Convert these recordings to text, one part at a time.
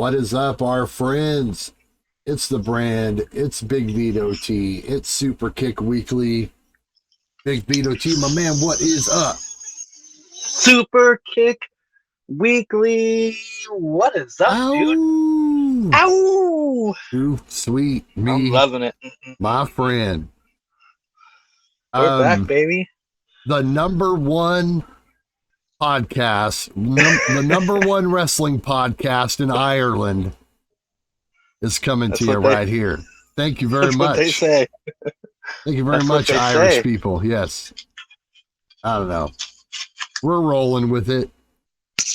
What is up, our friends? It's the brand. It's Big Vito T. It's Superkick Weekly. Big Vito T, my man, what is up? Superkick Weekly. What is up, dude? Ow! Too sweet me. I'm loving it. My friend. We're back, baby. The number one podcast, the number one wrestling podcast in Ireland is coming to you right here. Thank you very much. That's what they say. Thank you very much, Irish people. Yes. I don't know. We're rolling with it.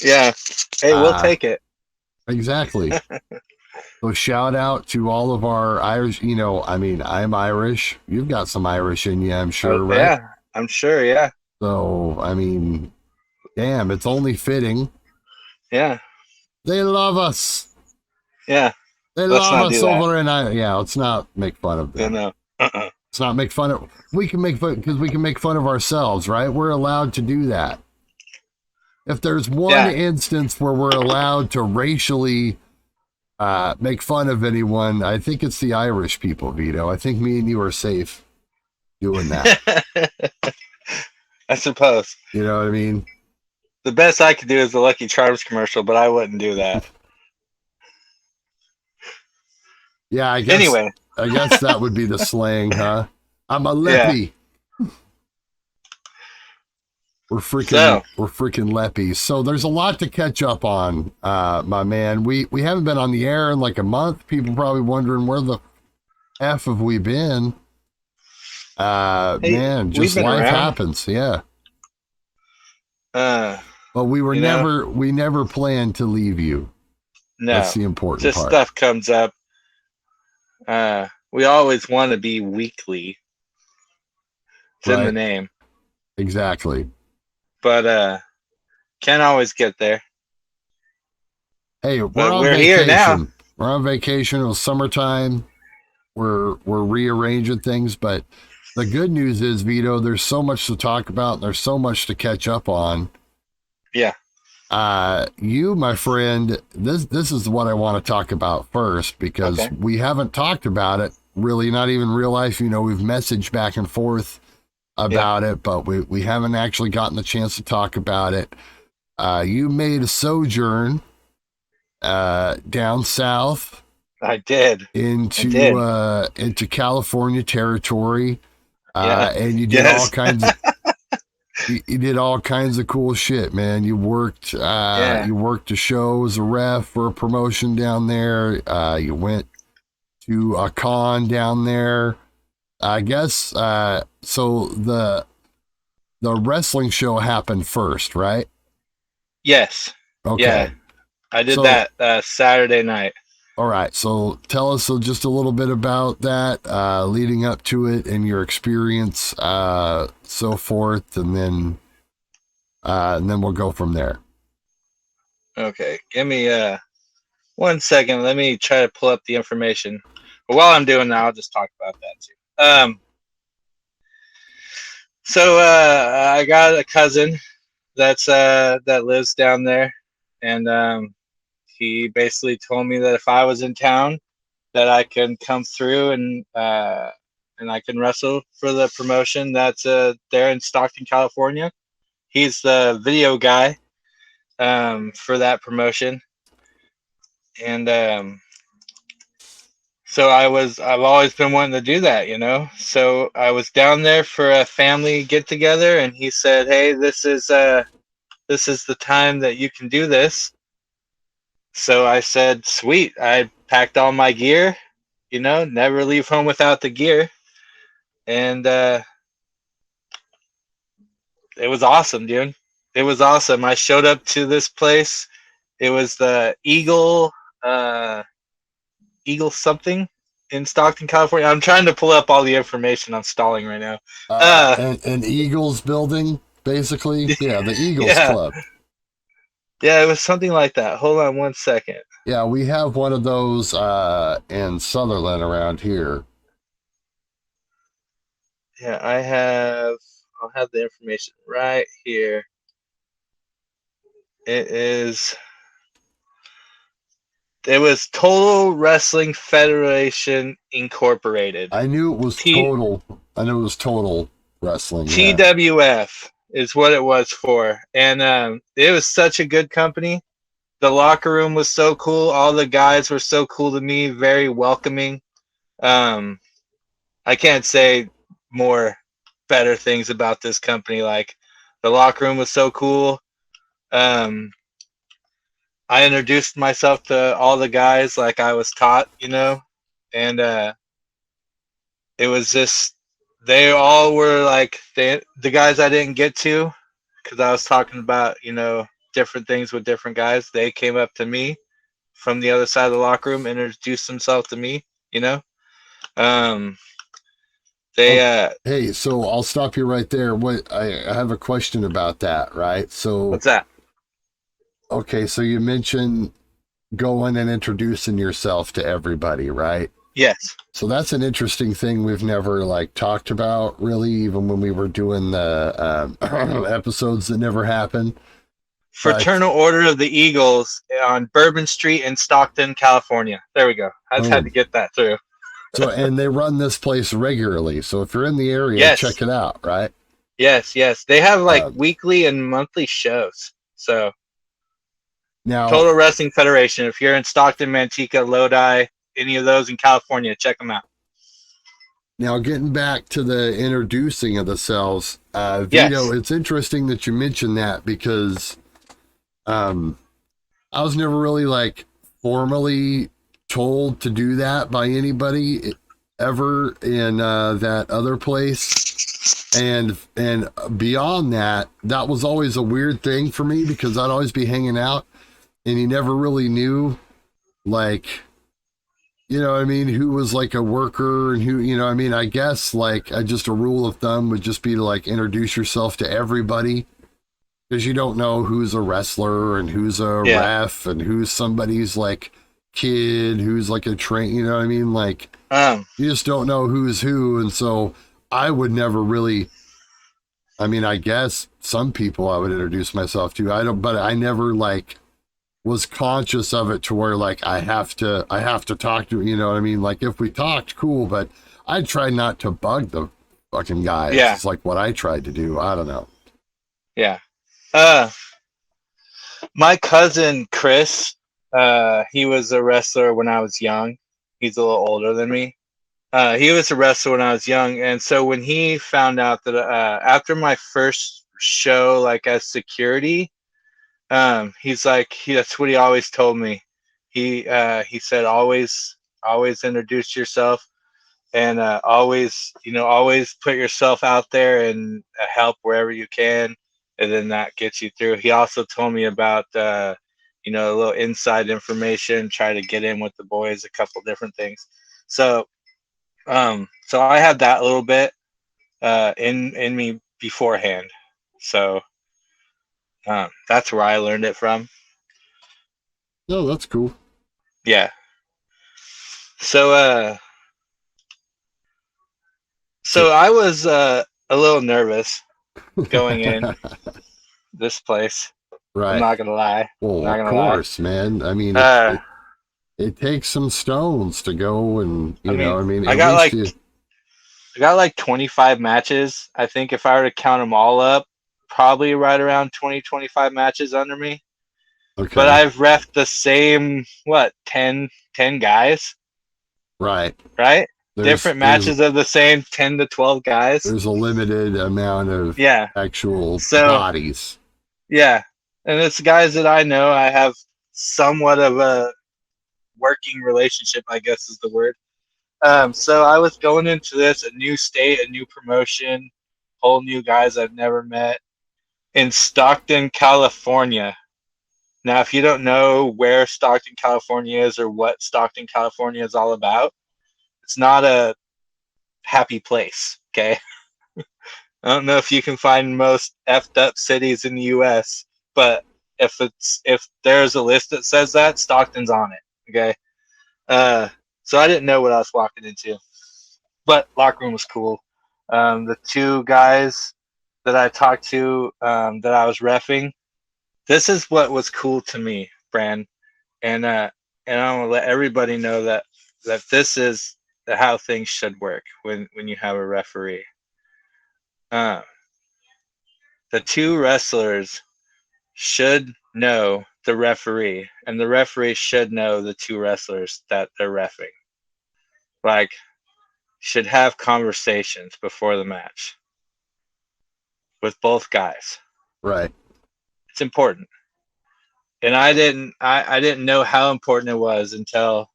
Yeah. Hey, we'll take it. Exactly. So shout out to all of our Irish, I'm Irish. You've got some Irish in you, I'm sure, right? Yeah, I'm sure, yeah. So, damn, it's only fitting. Yeah. They love us. Yeah. They love us over in Ireland. Yeah, let's not make fun of them. No. Let's not make fun of... We can make fun... Because we can make fun of ourselves, right? We're allowed to do that. If there's one instance where we're allowed to racially make fun of anyone, I think it's the Irish people, Vito. I think me and you are safe doing that. I suppose. You know what I mean? The best I could do is the Lucky Charms commercial, but I wouldn't do that. Yeah, I guess that would be the slang, huh? I'm a leppy. Yeah. We're freaking leppies. So there's a lot to catch up on, my man. We haven't been on the air in like a month. People probably wondering where the F have we been. Man, just life happens. Yeah. But we were we never planned to leave you. No. That's the important part. Just stuff comes up. We always want to be weekly. It's in the name. Exactly. But can't always get there. Hey, we're here now. We're on vacation. It was summertime. We're rearranging things, but the good news is, Vito, there's so much to talk about and there's so much to catch up on. Yeah. You, my friend, this is what I want to talk about first because we haven't talked about it really, not even real life. We've messaged back and forth about it, but we haven't actually gotten the chance to talk about it. You made a sojourn down south. I did. Into California territory. And you did all kinds of you did all kinds of cool shit, man. You worked a show as a ref for a promotion down there. You went to a con down there. I guess so the wrestling show happened first, right? Yes. Okay. Yeah. I did that Saturday night. All right. So tell us just a little bit about that leading up to it and your experience, so forth, and then we'll go from there. Okay. Give me 1 second. Let me try to pull up the information. But while I'm doing that, I'll just talk about that too. So I got a cousin that lives down there, and he basically told me that if I was in town, that I can come through and I can wrestle for the promotion that's there in Stockton, California. He's the video guy for that promotion, and so I've always been wanting to do that, So I was down there for a family get together, and he said, "Hey, this is the time that you can do this." So I said, "Sweet." I packed all my gear, never leave home without the gear, and it was awesome, dude. It was awesome. I showed up to this place. It was the Eagle something in Stockton, California. I'm trying to pull up all the information. I'm stalling right now. An Eagles building, basically. Yeah, the Eagles Club. Yeah, it was something like that. Hold on 1 second. Yeah, we have one of those in Sutherland around here. Yeah, I'll have the information right here. It is It was Total Wrestling Federation Incorporated. I knew it was Total. I knew it was Total Wrestling. TWF is what it was for. And it was such a good company. The locker room was so cool. All the guys were so cool to me, very welcoming. I can't say more better things about this company. Like, the locker room was so cool. I introduced myself to all the guys like I was taught, and it was just, they all were like, the guys I didn't get to because I was talking about, different things with different guys. They came up to me from the other side of the locker room, introduced themselves to me, Hey, so I'll stop you right there. I have a question about that, right? So what's that? Okay, so you mentioned going and introducing yourself to everybody, right? Yes. So that's an interesting thing we've never talked about, really, even when we were doing the episodes that never happened. Fraternal Order of the Eagles on Bourbon Street in Stockton, California. There we go. I just had to get that through. So, and they run this place regularly. So if you're in the area, check it out, right? Yes. They have weekly and monthly shows. So now, Total Wrestling Federation. If you're in Stockton, Manteca, Lodi, any of those in California, check them out. Now, getting back to the introducing of the cells, Vito, yes. It's interesting that you mentioned that because I was never really formally told to do that by anybody ever in that other place. And beyond that, that was always a weird thing for me because I'd always be hanging out and you never really knew who was a worker and who, I guess just a rule of thumb would just be to introduce yourself to everybody because you don't know who's a wrestler and who's a ref and who's somebody's kid, who's a train, you just don't know who's who. And so I would never really, I guess some people I would introduce myself to, but I never was conscious of it to where I have to talk to, if we talked, cool, but I tried not to bug the fucking guys. Yeah. It's what I tried to do. I don't know. Yeah. My cousin Chris, he was a wrestler when I was young. He's a little older than me. He was a wrestler when I was young, and so when he found out that after my first show as security, he's that's what he always told me. He said always introduce yourself and always put yourself out there and help wherever you can, and then that gets you through. He also told me about a little inside information, try to get in with the boys, a couple different things. So I had that a little bit in me beforehand. So that's where I learned it from. Oh, that's cool. Yeah. So I was a little nervous going in this place. Right. I'm not gonna lie. Well, of course, man. It takes some stones to go and I got 25 matches. I think if I were to count them all up, probably right around 25 matches under me. Okay. But I've reffed the same 10 guys. Right. Different matches of the same 10 to 12 guys. There's a limited amount of actual bodies. Yeah. And it's guys that I know. I have somewhat of a working relationship, I guess is the word. So I was going into this, a new state, a new promotion, whole new guys I've never met in Stockton, California. Now, if you don't know where Stockton, California is or what Stockton, California is all about, it's not a happy place, okay? I don't know if you can find most effed up cities in the U.S., but if there's a list that says that, Stockton's on it, okay? So I didn't know what I was walking into, but locker room was cool. The two guys that I talked to that I was reffing, this is what was cool to me, Bran. And and I want to let everybody know that this is how things should work when you have a referee. The two wrestlers should know the referee, and the referee should know the two wrestlers that they're reffing. Like, should have conversations before the match with both guys. Right. It's important. And I didn't know how important it was until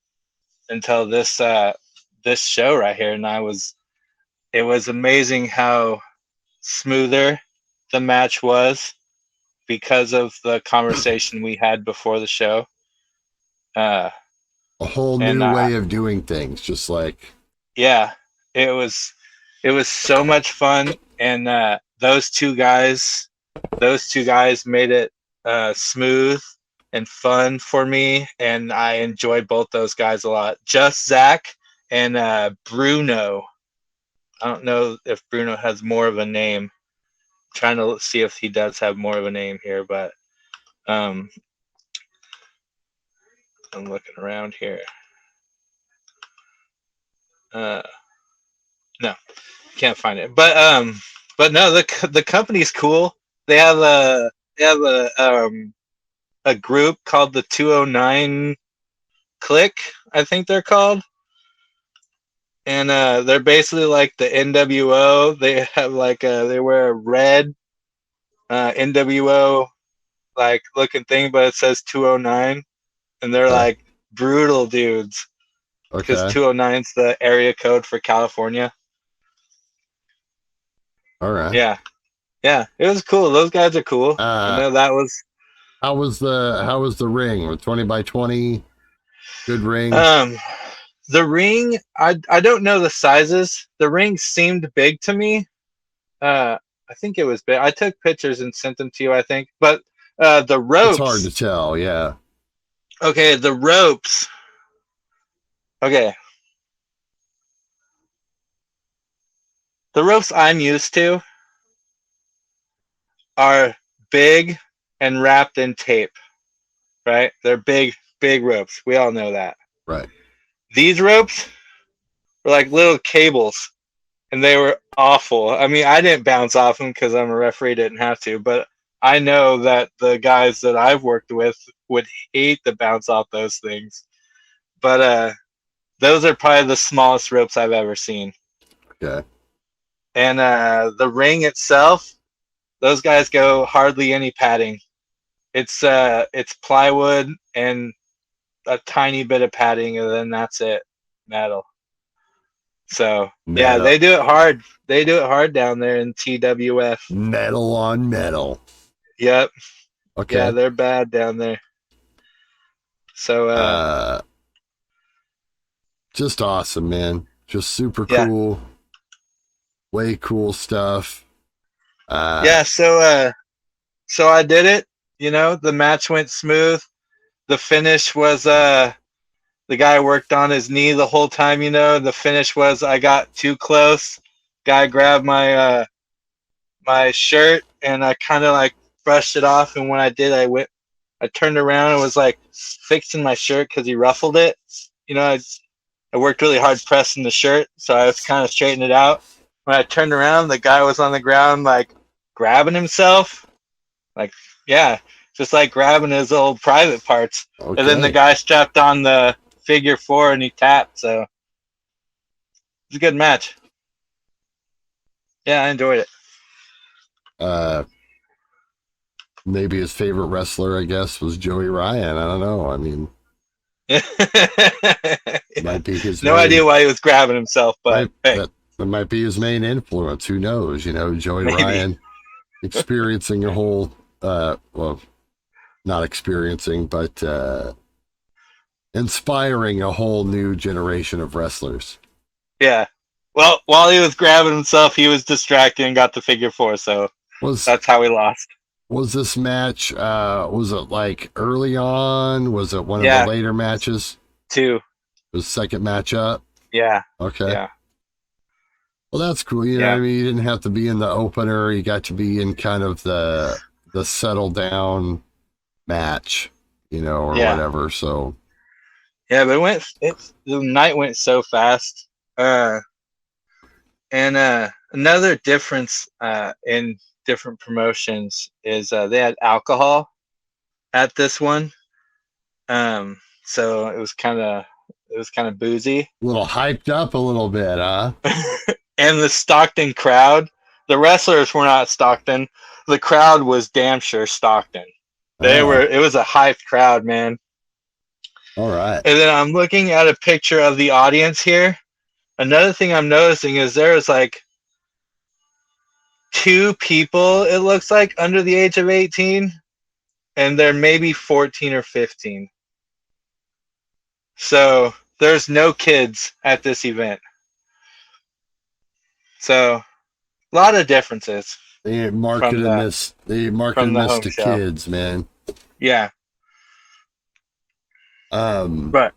this show right here, and it was amazing how smoother the match was because of the conversation we had before the show. A whole new way of doing things, just like. Yeah, it was so much fun, and those two guys made it smooth and fun for me, and I enjoyed both those guys a lot. Just Zach and Bruno. I don't know if Bruno has more of a name. I'm trying to see if he does have more of a name here, but I'm looking around here. No, can't find it. But no, the company's cool. They have a group called the 209 Click, I think they're called. And they're basically like the NWO. They have they wear a red NWO like looking thing, but it says 209, and they're like brutal dudes. Because 209's the area code for California. All right. Yeah, it was cool. Those guys are cool. I know that was. How was the ring? With 20 by 20, good ring. The ring, I don't know the sizes. The ring seemed big to me. I think it was big. I took pictures and sent them to you, I think. But the ropes. It's hard to tell, yeah. Okay, the ropes. Okay. The ropes I'm used to are big and wrapped in tape, right? They're big ropes. We all know that. Right. These ropes were like little cables, and they were awful. I mean, I didn't bounce off them because I'm a referee, didn't have to, but I know that the guys that I've worked with would hate to bounce off those things. But those are probably the smallest ropes I've ever seen. Okay. And the ring itself, those guys go hardly any padding. It's plywood and a tiny bit of padding, and then that's it, metal. So yeah, they do it hard. They do it hard down there in TWF. Metal on metal. Yep. Okay. Yeah, they're bad down there. So just awesome, man. Just super cool. Yeah. Way cool stuff. Yeah, so I did it. You know, the match went smooth. The finish was the guy worked on his knee the whole time, you know. The finish was I got too close. Guy grabbed my my shirt, and I kind of like brushed it off, and when I did, I turned around and was like fixing my shirt because he ruffled it. You know, I worked really hard pressing the shirt, so I was kind of straightening it out. When I turned around, the guy was on the ground like grabbing himself. Like, yeah, just like grabbing his old private parts. Okay. And then the guy strapped on the figure 4 and he tapped, so it's a good match. Yeah, I enjoyed it. Maybe his favorite wrestler, I guess, was Joey Ryan. I don't know. I mean, might be his no idea why he was grabbing himself, but hey. That might be his main influence. Who knows? You know, Joey Ryan experiencing a whole, well, not experiencing, but inspiring a whole new generation of wrestlers. Yeah. Well, while he was grabbing himself, he was distracted and got the figure 4, so that's how he lost. Was this match, was it like early on? Was it one of the later matches? 2. It was the second matchup? Yeah. Okay. Yeah. Well, that's cool. You know what I mean? You didn't have to be in the opener. You got to be in kind of the settle down match, you know, or whatever. So Yeah, but the night went so fast. And another difference in different promotions is they had alcohol at this one. So it was kind of boozy. A little hyped up a little bit, huh? And the Stockton crowd, the wrestlers were not Stockton. The crowd was damn sure Stockton. It was a hyped crowd, man. All right. And then I'm looking at a picture of the audience here. Another thing I'm noticing is there's like 2 people, it looks like, under the age of 18, and they're maybe 14 or 15. So there's no kids at this event. So a lot of differences. They ain't marketing this. They ain't marketing this to kids, man. Yeah. But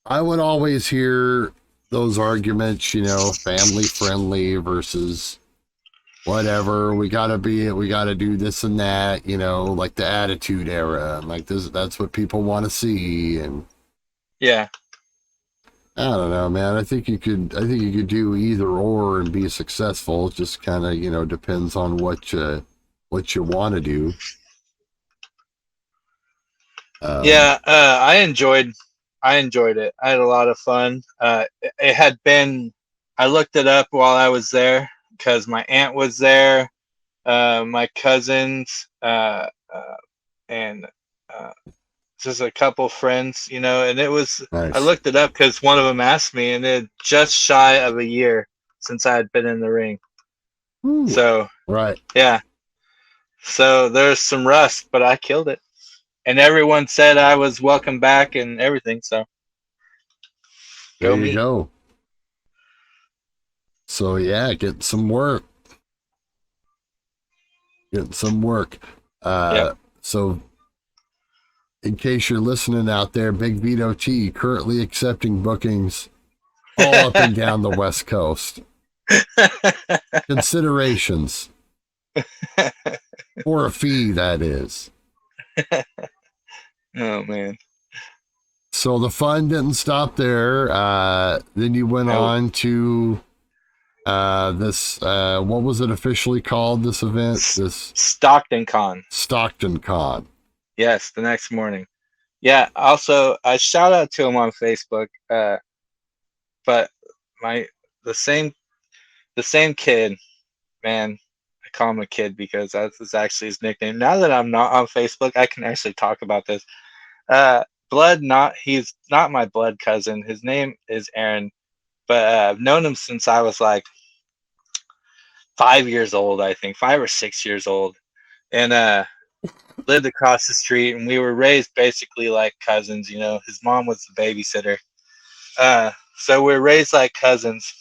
I would always hear those arguments, family friendly versus whatever. We gotta do this and that, like the Attitude Era. Like that's what people want to see. And yeah. I don't know, man. I think you could do either or and be successful. It just kind of, depends on what you want to do. I enjoyed it. I had a lot of fun. It had been, I looked it up while I was there because my aunt was there, my cousins, and just a couple friends, and it was, nice. I looked it up because one of them asked me, and it just shy of a year since I had been in the ring. Ooh, so, right. Yeah. So there's some rust, but I killed it. And everyone said I was welcome back and everything, so. There you go. So, yeah, get some work. Yep. So, in case you're listening out there, Big Vito T currently accepting bookings all up and down the West Coast. Considerations. For a fee, that is. Oh, man. So the fun didn't stop there. Then you went on to this, what was it officially called, this event? This Stockton Con. Stockton Con. Yes, the next morning. Yeah, also, I shout out to him on Facebook. But the same kid, man, I call him a kid because that's actually his nickname. Now that I'm not on Facebook, I can actually talk about this. He's not my blood cousin. His name is Aaron, but I've known him since I was like 5 years old, I think, 5 or 6 years old, and lived across the street, and we were raised basically like cousins. His mom was the babysitter, so we're raised like cousins,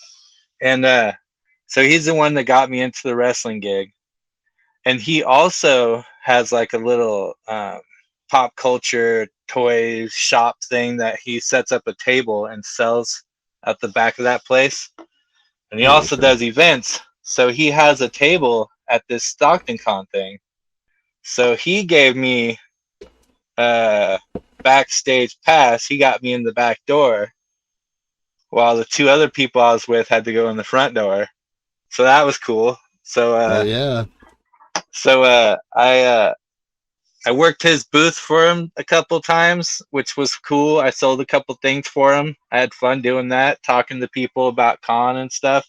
and so he's the one that got me into the wrestling gig, and he also has like a little pop culture toy shop thing that he sets up a table and sells at the back of that place. And he also does events. So he has a table at this Stockton Con thing. So he gave me backstage pass. He got me in the back door while the 2 other people I was with had to go in the front door. So that was cool. So yeah. So I worked his booth for him a couple times, which was cool. I sold a couple things for him. I had fun doing that, talking to people about con and stuff.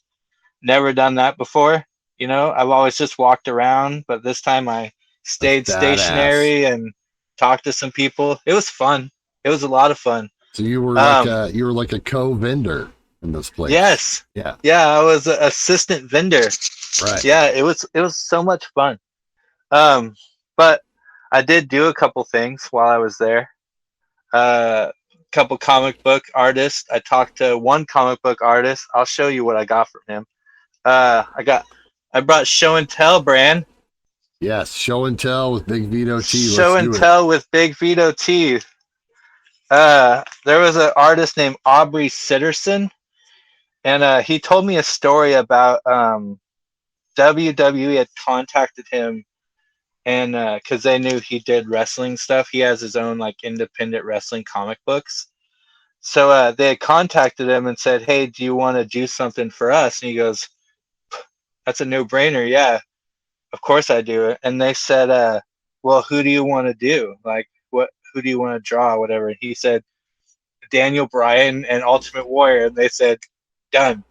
Never done that before. I've always just walked around, but this time I stayed stationary and talked to some people. It was fun. It was a lot of fun. So you were like a co-vendor in this place. Yes. Yeah. Yeah, I was an assistant vendor. Right. Yeah, it was so much fun. But I did do a couple things while I was there. Couple comic book artists. I talked to one comic book artist. I'll show you what I got from him. I brought Show and Tell brand. Yes, Show and Tell with Big Vito T. Show and Tell with Big Vito T. There was an artist named Aubrey Sitterson, and he told me a story about WWE had contacted him, and because they knew he did wrestling stuff. He has his own like independent wrestling comic books, So they had contacted him and said, "Hey, do you want to do something for us?" And he goes, "That's a no-brainer. Yeah, of course I do." And they said, "Well, who do you want to do? Like, who do you want to draw, whatever?" And he said, "Daniel Bryan and Ultimate Warrior." And they said, "Done."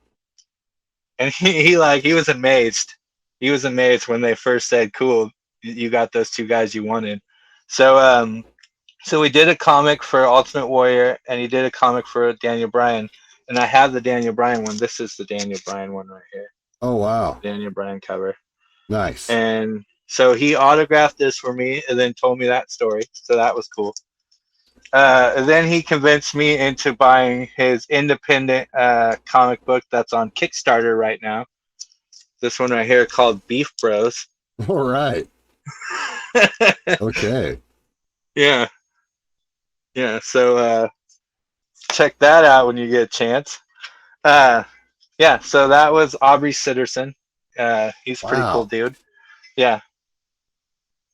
And he was amazed. He was amazed when they first said, "Cool, you got those two guys you wanted." So we did a comic for Ultimate Warrior, and he did a comic for Daniel Bryan. And I have the Daniel Bryan one. This is the Daniel Bryan one right here. Oh, wow. Daniel Bryan cover. Nice. And so he autographed this for me and then told me that story. So that was cool. Then he convinced me into buying his independent comic book that's on Kickstarter right now. This one right here called Beef Bros. All right. Okay. Yeah. Yeah. So check that out when you get a chance. Yeah. So that was Aubrey Sitterson. He's a pretty cool dude. Yeah.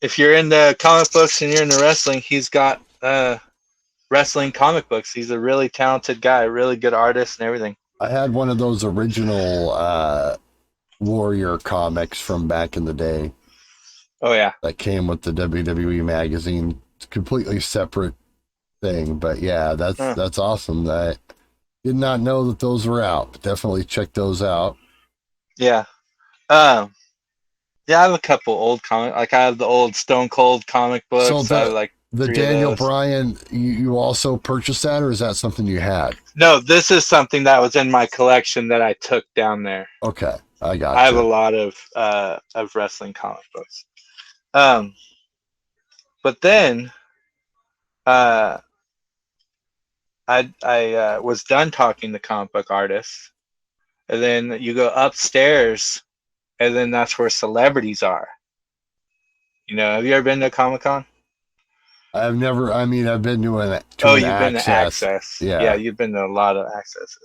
If you're into comic books and you're into wrestling, he's got wrestling comic books. He's a really talented guy, really good artist and everything. I had one of those original Warrior comics from back in the day. Oh, yeah. That came with the WWE magazine. It's a completely separate thing. But yeah, that's awesome. I did not know that those were out. But definitely check those out. Yeah. Yeah, I have a couple old comic. Like I have the old Stone Cold comic books. So I have like the Daniel Bryan, you also purchased that, or is that something you had? No, this is something that was in my collection that I took down there. Okay, I got. I have a lot of wrestling comic books. But then I was done talking to comic book artists, and then you go upstairs, and then that's where celebrities are. You know, have you ever been to Comic-Con? I've never. I mean, I've been to an. You've been to Access. Yeah, you've been to a lot of Accesses.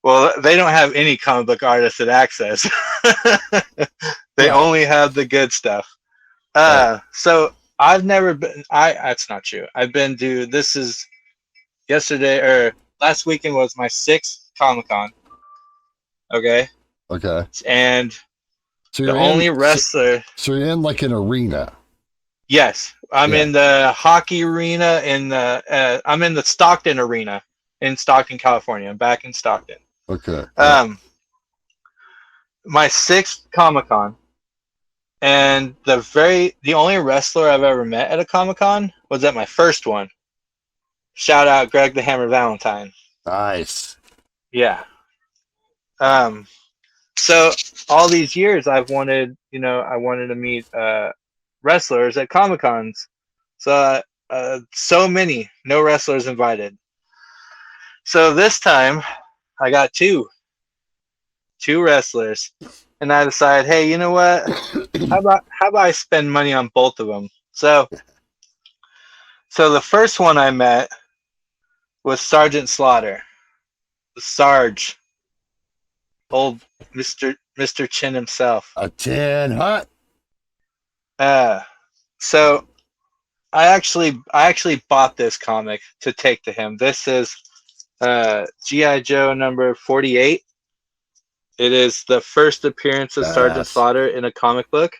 Well, they don't have any comic book artists at Access. They only have the good stuff. So I've never been. That's not true. I've been to. This is yesterday or last weekend was my 6th Comic-Con. Okay. Okay. And so the only wrestler. So you're in like an arena. Yes, I'm in the hockey arena. I'm in the Stockton arena in Stockton, California. I'm back in Stockton. Okay. My 6th Comic-Con, and the only wrestler I've ever met at a Comic-Con was at my first one. Shout out Greg the Hammer Valentine. Nice. Yeah. So all these years I've wanted, I wanted to meet wrestlers at Comic-Cons. So many, no wrestlers invited. So this time I got two wrestlers, and I decided, hey, you know what? How about I spend money on both of them? So the first one I met was Sergeant Slaughter, the Sarge, old Mr. Chin himself. A tin hut. So I actually bought this comic to take to him. This is G.I. Joe number 48. It is the first appearance of Sergeant Slaughter in a comic book.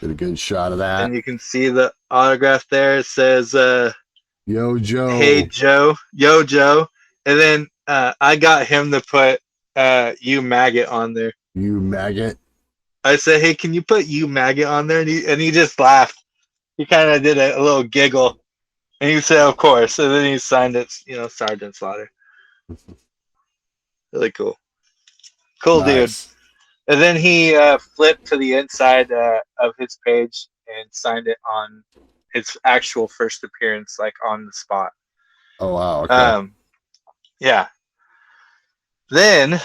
Get a good shot of that. And you can see the autograph there. It says, Yo, Joe. Hey, Joe. Yo, Joe. And then I got him to put You Maggot on there. You Maggot? I said, hey, can you put You Maggot on there? And he just laughed. He kind of did a little giggle. And he said, of course. And then he signed it, Sergeant Slaughter. Really cool. Cool nice. Dude. And then he flipped to the inside of his page and signed it on his actual first appearance, like on the spot. Oh, wow. Okay. Yeah. Then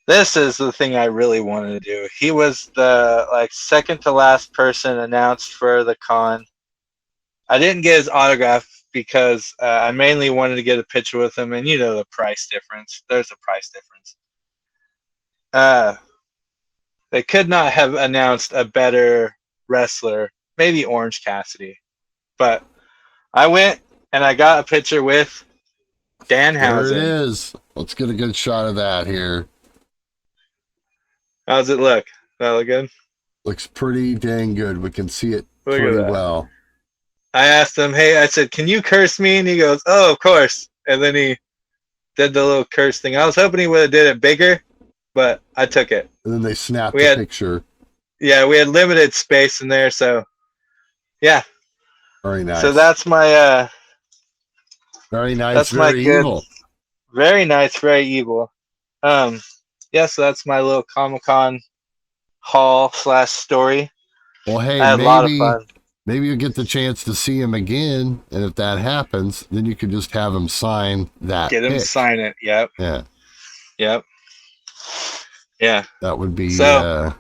this is the thing I really wanted to do. He was the second to last person announced for the con. I didn't get his autograph because I mainly wanted to get a picture with him, and the price difference. There's a price difference. They could not have announced a better wrestler. Maybe Orange Cassidy. But I went and I got a picture with Danhausen. There it is. Let's get a good shot of that here. How's it look? That look good? Looks pretty dang good. We can see it pretty well. I asked him, hey, I said, can you curse me? And he goes, oh, of course. And then he did the little curse thing. I was hoping he would have did it bigger, but I took it. And then they snapped the picture. Yeah, we had limited space in there, so yeah. Very nice. So that's my very nice, that's very evil. Very nice, very evil. Yeah, so that's my little Comic-Con haul / story. Well, hey, I had a lot of fun. Maybe you'll get the chance to see him again, and if that happens, then you could just have him sign that. Get him pick. Sign it. Yep. Yeah. Yep. Yeah. That would be the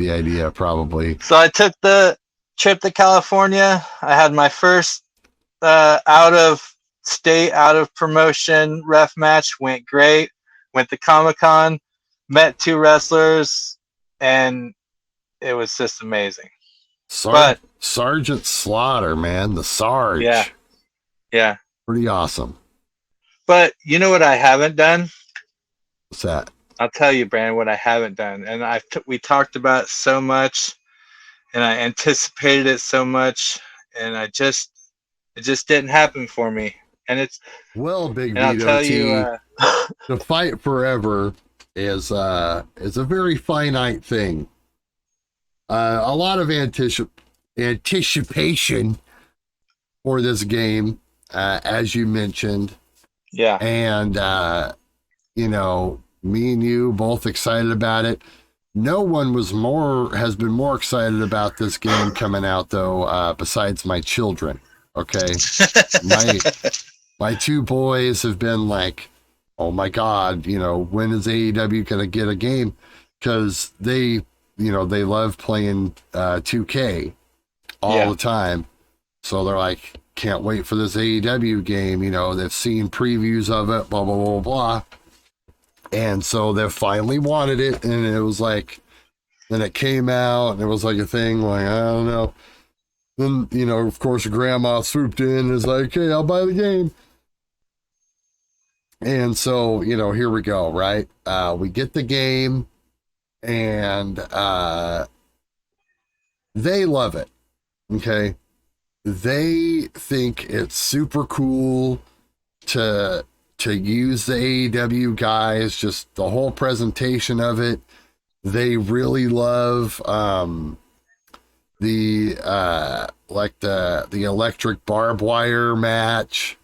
idea, probably. So I took the trip to California. I had my first out of state, out of promotion ref match. Went great. Went to Comic-Con, met 2 wrestlers, and it was just amazing. Sergeant Slaughter, man, the Sarge. Yeah. Pretty awesome. But you know what I haven't done? What's that? I'll tell you, Brandon, what I haven't done. And we talked about it so much, and I anticipated it so much, and it just didn't happen for me. And it's Big Vito T. To fight forever is a very finite thing. A lot of anticipation for this game, as you mentioned. Yeah. And, me and you both excited about it. No one has been more excited about this game coming out, though, besides my children. Okay. My 2 boys have been like, oh my God, when is AEW going to get a game? Because they love playing 2K all the time. So they're like, can't wait for this AEW game. They've seen previews of it, blah, blah, blah, blah. And so they finally wanted it. And it was like, then it came out and it was like a thing like, I don't know. Then, of course, grandma swooped in and is like, hey, I'll buy the game. And so, here we go, right? We get the game. And they love it. Okay. They think it's super cool to use the AEW guys, just the whole presentation of it. They really love the electric barbed wire match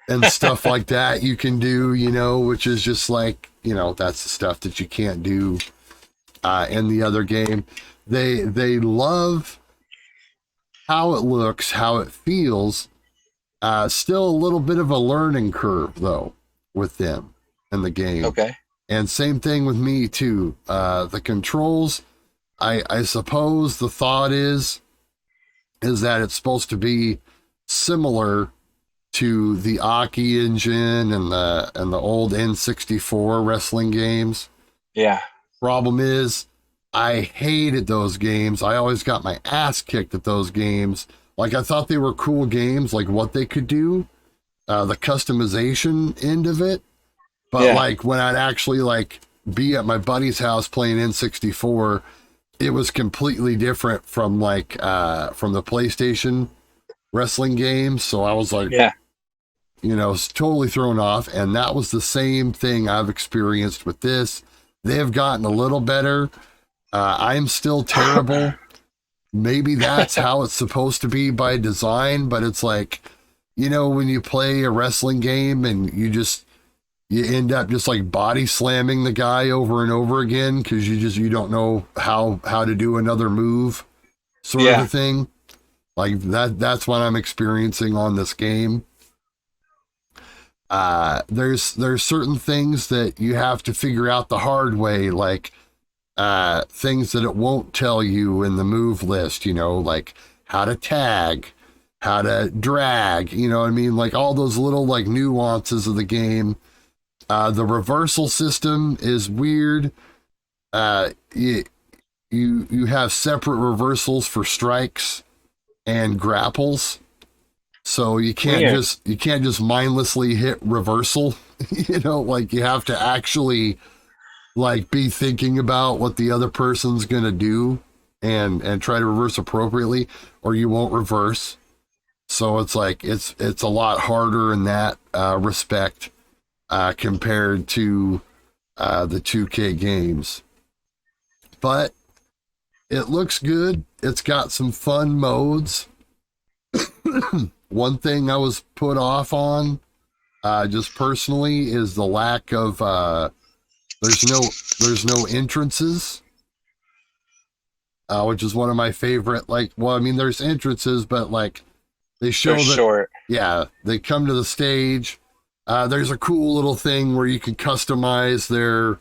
and stuff like that you can do, which is just like, that's the stuff that you can't do in the other game. They love how it looks, how it feels. Still a little bit of a learning curve though with them in the game. Okay. And same thing with me too. The controls, I suppose the thought is that it's supposed to be similar to the Aki engine and the old N64 wrestling games. Yeah. Problem is, I hated those games. I always got my ass kicked at those games. Like, I thought they were cool games, like what they could do, the customization end of it. But like when I'd actually like be at my buddy's house playing N64, it was completely different from like from the PlayStation wrestling games. So I was like, totally thrown off. And that was the same thing I've experienced with this. They have gotten a little better. I'm still terrible. Maybe that's how it's supposed to be by design, but it's like, when you play a wrestling game and you end up just like body slamming the guy over and over again because you don't know how to do another move, sort of a thing. Like that's what I'm experiencing on this game. There's certain things that you have to figure out the hard way, like things that it won't tell you in the move list, like how to tag, how to drag, what I mean? Like all those little like nuances of the game. The reversal system is weird. You have separate reversals for strikes and grapples. So you can't just mindlessly hit reversal. Like you have to actually like be thinking about what the other person's gonna do and try to reverse appropriately, or you won't reverse. So it's like it's a lot harder in that respect compared to the 2K games. But it looks good. It's got some fun modes. One thing I was put off on, just personally, is the lack of there's no entrances, which is one of my favorite. There's entrances, but like they show they're short. Yeah, they come to the stage. There's a cool little thing where you can customize their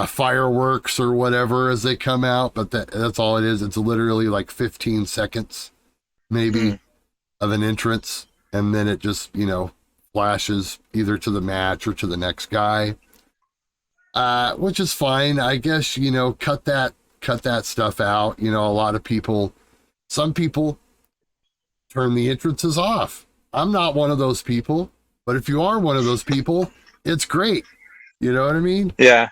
fireworks or whatever as they come out, but that's all it is. It's literally like 15 seconds, maybe, of an entrance, and then it just, flashes either to the match or to the next guy, which is fine. I guess, cut that stuff out. Some people turn the entrances off. I'm not one of those people, but if you are one of those people, it's great. You know what I mean? Yeah.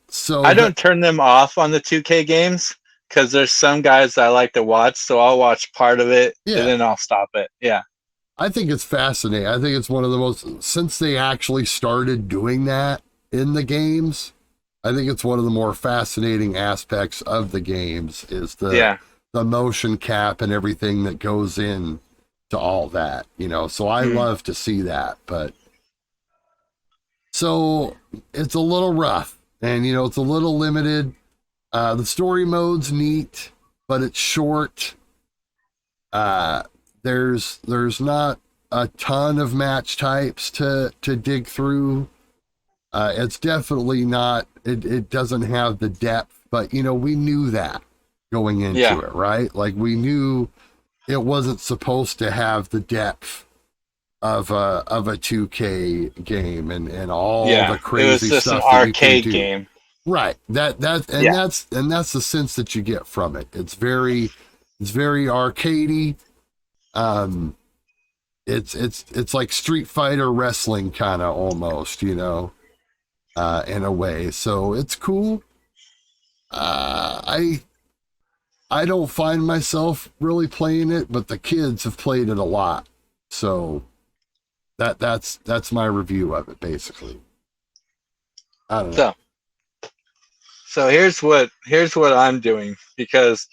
So I don't turn them off on the 2K games because there's some guys that I like to watch, so I'll watch part of it and then I'll stop it. Yeah. I think it's fascinating. I think it's one of the most, since they actually started doing that in the games, I think it's one of the more fascinating aspects of the games is the motion cap and everything that goes in to all that, so I love to see that, but so it's a little rough and, it's a little limited. The story mode's neat, but it's short. There's not a ton of match types to dig through. It's definitely not, it doesn't have the depth, but we knew that going into it, right? Like we knew it wasn't supposed to have the depth of a 2K game and all the crazy it was just stuff an arcade game. Right. That's the sense that you get from it. It's very arcadey. It's like Street Fighter wrestling kind of almost, in a way. So it's cool. I don't find myself really playing it, but the kids have played it a lot. So that's my review of it basically. I don't know. So here's what I'm doing, because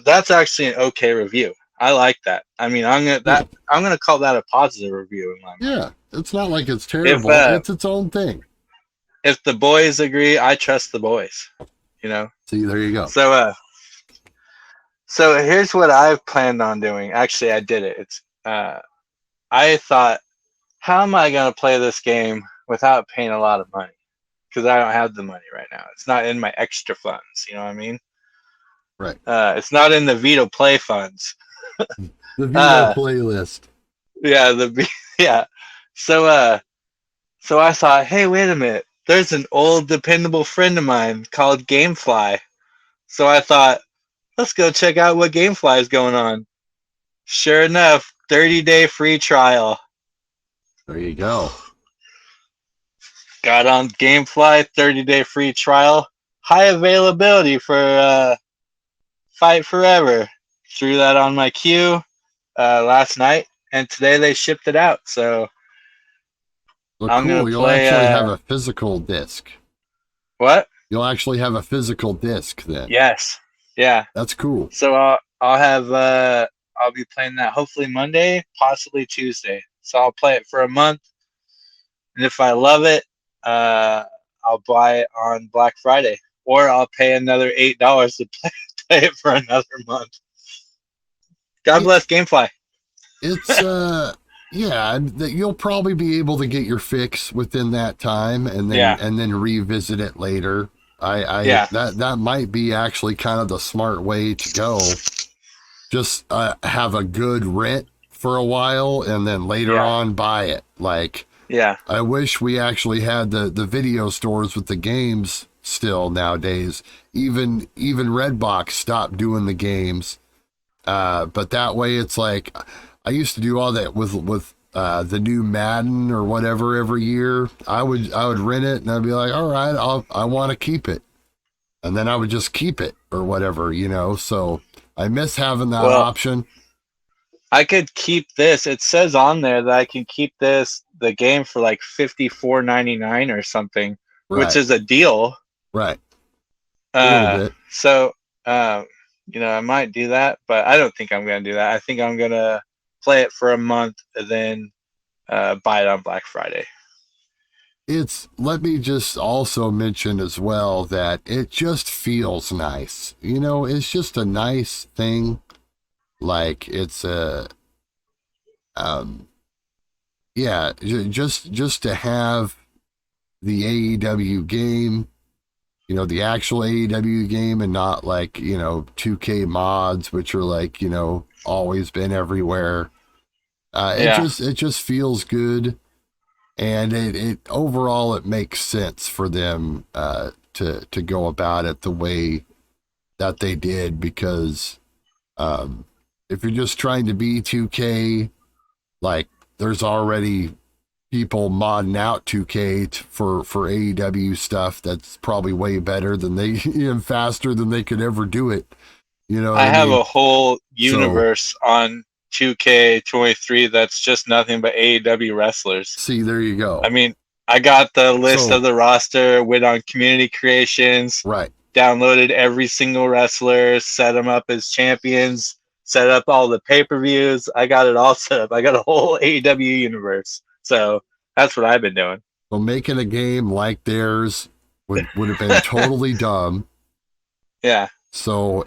that's actually an okay review. I like that. I mean, I'm gonna call that a positive review in my mind. Yeah, it's not like it's terrible. It's its own thing. If the boys agree, I trust the boys. See, there you go. So here's what I've planned on doing. Actually, I did it. It's I thought, how am I gonna play this game without paying a lot of money? Because I don't have the money right now. It's not in my extra funds. You know what I mean? Right. It's not in the Vito Play funds. The Vito playlist. Yeah. So I thought, hey, wait a minute. There's an old dependable friend of mine called Gamefly. So I thought, let's go check out what Gamefly is going on. Sure enough, 30-day free trial. There you go. Got on Gamefly, 30-day free trial. High availability for Fight Forever. Threw that on my queue last night, and today they shipped it out. So I'm cool. gonna You'll play, actually have a physical disc. What? You'll actually have a physical disc then. Yes. Yeah. That's cool. So I'll be playing that hopefully Monday, possibly Tuesday. So I'll play it for a month, and if I love it, I'll buy it on Black Friday, or I'll pay another $8 to play it for another month. God bless Gamefly. It's you'll probably be able to get your fix within that time, and then revisit it later. That might be actually kind of the smart way to go. Just have a good rent for a while, and then later on buy it. I wish we actually had the video stores with the games still nowadays. Even Redbox stopped doing the games. But that way it's like, I used to do all that with the new Madden or whatever every year. I would rent it and I'd be like, all right, I want to keep it, and then I would just keep it or whatever, you know. So I miss having that option. I could keep this. It says on there that I can keep the game for like $54.99 or something, which is a deal. Right. A little bit. So, I might do that, but I don't think I'm going to do that. I think I'm going to play it for a month and then buy it on Black Friday. Let me just also mention as well that it just feels nice. You know, it's just a nice thing. Like it's just to have the AEW game, you know, the actual AEW game, and not like, you know, 2K mods, which are like, you know, always been everywhere. It just feels good, and it overall it makes sense for them to go about it the way that they did, because if you're just trying to be 2K, like there's already people modding out 2K for AEW stuff that's probably way better than they and faster than they could ever do it. You know, I have a whole universe on 2K23 that's just nothing but AEW wrestlers. See, there you go. I mean, I got the list of the roster, went on community creations, right? Downloaded every single wrestler, set them up as champions, set up all the pay-per-views. I got it all set up. I got a whole AEW universe. So that's what I've been doing. Well, making a game like theirs would have been totally dumb. Yeah. So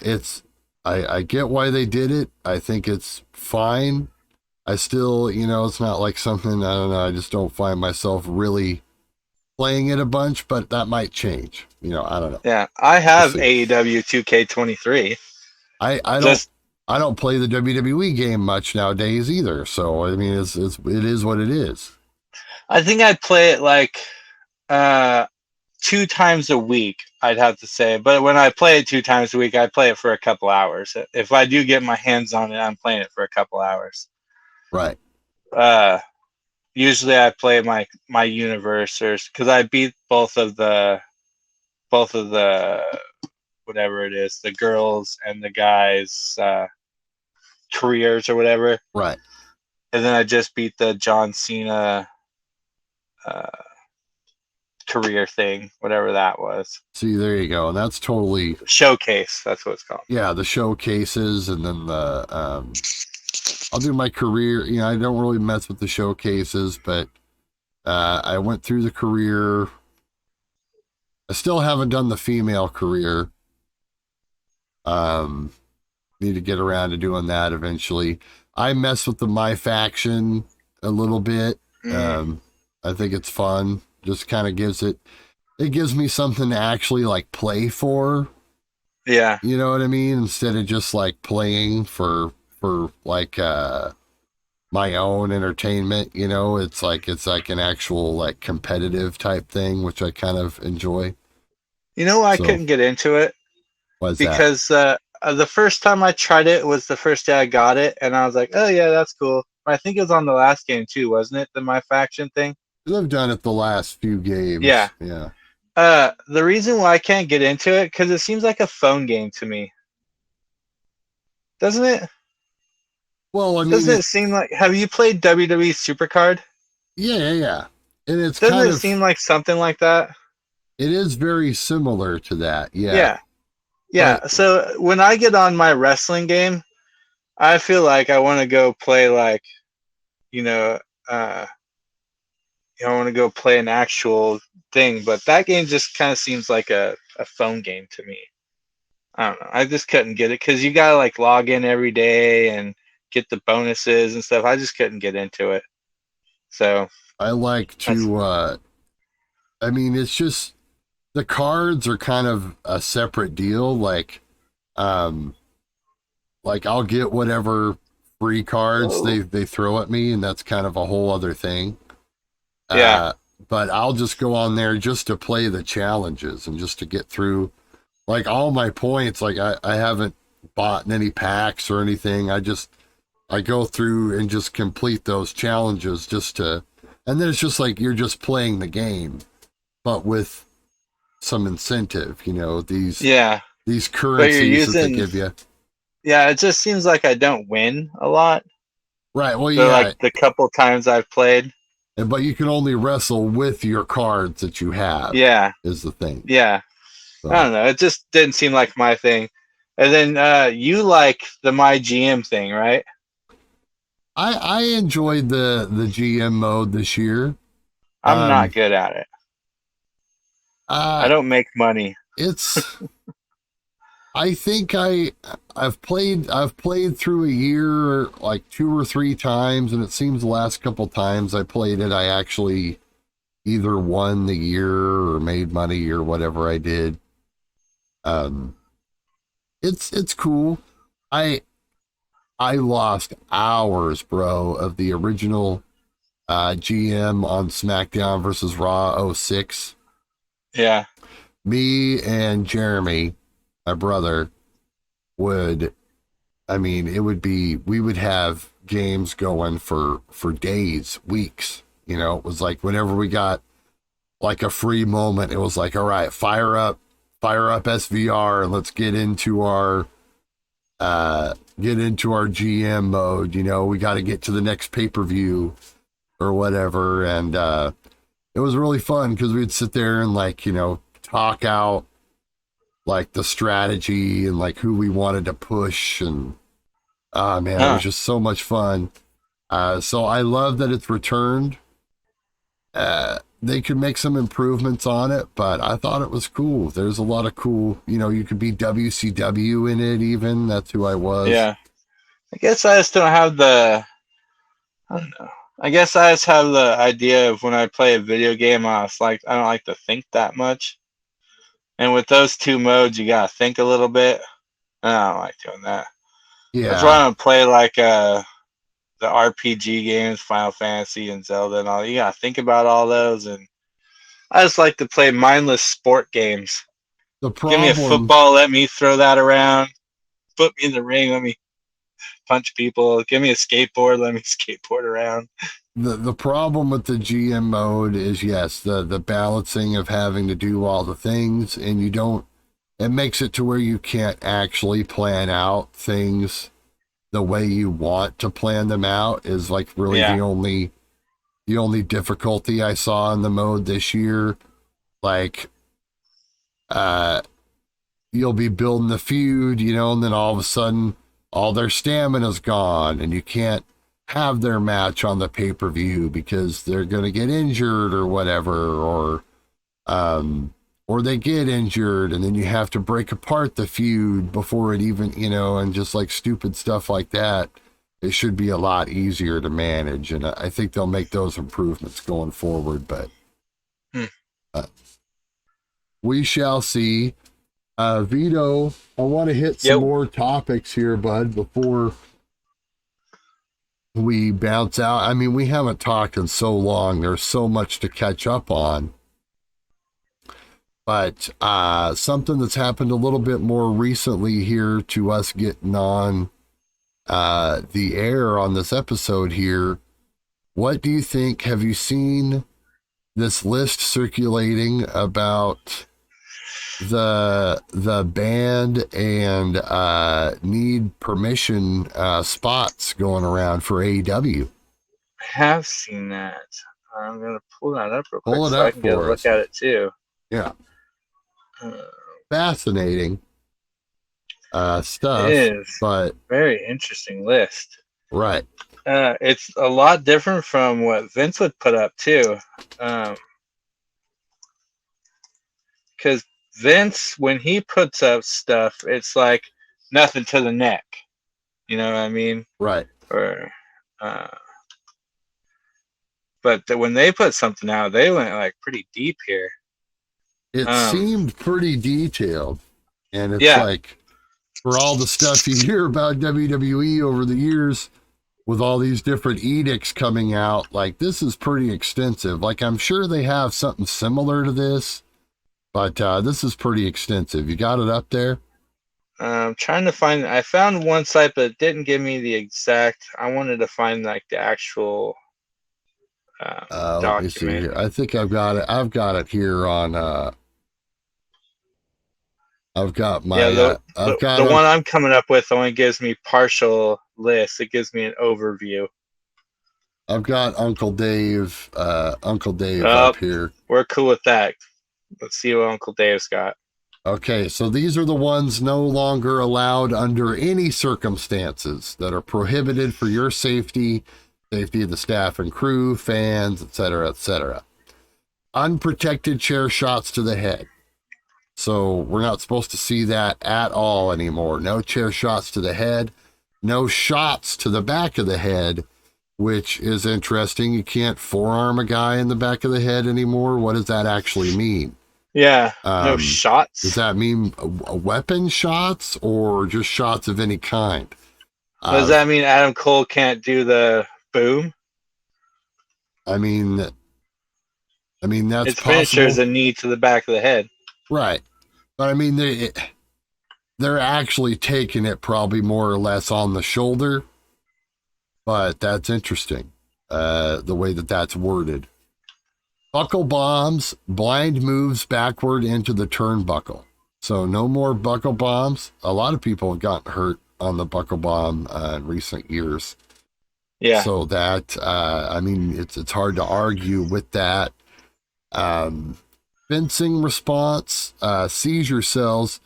I get why they did it. I think it's fine. I still, you know, it's not like something, I don't know, I just don't find myself really playing it a bunch, but that might change. You know, I don't know. Yeah, I have AEW 2K23. I don't play the WWE game much nowadays either. So I mean, it is what it is. I think I'd play it like 2 times a week, I'd have to say. But when I play it 2 times a week, I play it for a couple hours. If I do get my hands on it, I'm playing it for a couple hours. Right. Usually I play my universe, because I beat both of the whatever it is, the girls and the guys careers or whatever. Right. And then I just beat the John Cena career thing, whatever that was. See, there you go. And that's totally showcase. That's what it's called. Yeah, the showcases, and then the I'll do my career. You know, I don't really mess with the showcases, but I went through the career. I still haven't done the female career. Need to get around to doing that eventually. I mess with the My Faction a little bit. I think it's fun. Just kind of gives me something to actually like play for. Yeah. You know what I mean? Instead of just like playing for like my own entertainment, you know, it's like an actual like competitive type thing, which I kind of enjoy. You know, I couldn't get into it because the first time I tried it was the first day I got it, and I was like, oh yeah, that's cool. I think it was on the last game too, wasn't it? The My Faction thing. I've done it the last few games. Yeah. Yeah. The reason why I can't get into it, because it seems like a phone game to me. Doesn't it? Well, I mean, doesn't it seem like? Have you played WWE Supercard? Yeah. And it's doesn't it seem like something like that? It is very similar to that. Yeah. But, so when I get on my wrestling game, I feel like I want to go play like, I want to go play an actual thing, but that game just kind of seems like a phone game to me. I don't know. I just couldn't get it because you gotta like log in every day and get the bonuses and stuff. I just couldn't get into it. So I like to. I mean, it's just the cards are kind of a separate deal. Like I'll get whatever free cards they throw at me, and that's kind of a whole other thing. Yeah. But I'll just go on there just to play the challenges and just to get through like all my points. Like I haven't bought any packs or anything. I just I go through and just complete those challenges and then it's just like you're just playing the game, but with some incentive, these currencies that they give you. Yeah, it just seems like I don't win a lot. Right. Well, so like the couple times I've played. But you can only wrestle with your cards that you have. Yeah. Is the thing. Yeah. So. I don't know. It just didn't seem like my thing. And then you like the My GM thing, right? I enjoyed the GM mode this year. I'm not good at it. I don't make money. I think I've played through a year like 2 or 3 times, and it seems the last couple times I played it, I actually either won the year or made money or whatever I did. It's cool. I lost hours, bro, of the original GM on SmackDown versus Raw 06. Yeah. Me and Jeremy, my brother, we would have games going for days, weeks. It was like whenever we got like a free moment, it was like, all right, fire up SVR and let's get into our GM mode. We got to get to the next pay-per-view or whatever. And it was really fun because we'd sit there and talk out like the strategy and like who we wanted to push. And it was just so much fun. So I love that it's returned. They could make some improvements on it, but I thought it was cool. There's a lot of cool, you could be WCW in it even. That's who I was. Yeah. I guess I just don't have I don't know. I guess I just have the idea of when I play a video game, I don't like to think that much. And with those 2 modes, you got to think a little bit. I don't like doing that. Yeah. That's why I don't play the RPG games, Final Fantasy and Zelda and all. You gotta think about all those, and I just like to play mindless sport games. Give me a football, let me throw that around. Put me in the ring, let me punch people. Give me a skateboard, let me skateboard around. The problem with the GM mode is, yes, the balancing of having to do all the things, and it makes it to where you can't actually plan out things the way you want to plan them out. Is like really the only difficulty I saw in the mode this year. Like, you'll be building the feud, and then all of a sudden all their stamina's gone and you can't have their match on the pay-per-view because they're going to get injured or whatever, or they get injured and then you have to break apart the feud before it even, and just like stupid stuff like that. It should be a lot easier to manage, and I think they'll make those improvements going forward, but we shall see. Vito, I want to hit some more topics here, bud, before we bounce out. I mean, we haven't talked in so long. There's so much to catch up on. But something that's happened a little bit more recently here to us getting on the air on this episode here. What do you think? Have you seen this list circulating about the band and need permission spots going around for AEW? I have seen that. I'm going to pull that up real quick so I can get a look at it too. Yeah. Fascinating stuff. It is, but very interesting list. Right. It's a lot different from what Vince would put up too. Because Vince, when he puts up stuff, it's like nothing to the neck. You know what I mean? Right. Or, but when they put something out, they went like pretty deep here. It seemed pretty detailed, and it's like, for all the stuff you hear about WWE over the years, with all these different edicts coming out, like, this is pretty extensive. Like, I'm sure they have something similar to this, but this is pretty extensive. You got it up there? Trying to find. I found one site, but it didn't give me the exact. I wanted to find like the actual let me see document. here. I think I've got it. I've got it here on. I've got my. The one I'm coming up with only gives me partial lists. It gives me an overview. I've got Uncle Dave up here. We're cool with that. Let's see what Uncle Dave's got. Okay, so these are the ones no longer allowed under any circumstances that are prohibited for your safety, safety of the staff and crew, fans, etc., etc. Unprotected chair shots to the head. So we're not supposed to see that at all anymore. No chair shots to the head, no shots to the back of the head, which is interesting. You can't forearm a guy in the back of the head anymore. What does that actually mean? Yeah, no shots. Does that mean weapon shots or just shots of any kind? Does that mean Adam Cole can't do the boom? I mean that's its possible. Finisher is a knee to the back of the head. Right. But I mean, they're actually taking it probably more or less on the shoulder. But that's interesting, the way that that's worded. Buckle bombs, blind moves backward into the turnbuckle. So no more buckle bombs. A lot of people have gotten hurt on the buckle bomb in recent years. Yeah. So that, I mean, it's hard to argue with that. Fencing response, seizure cells.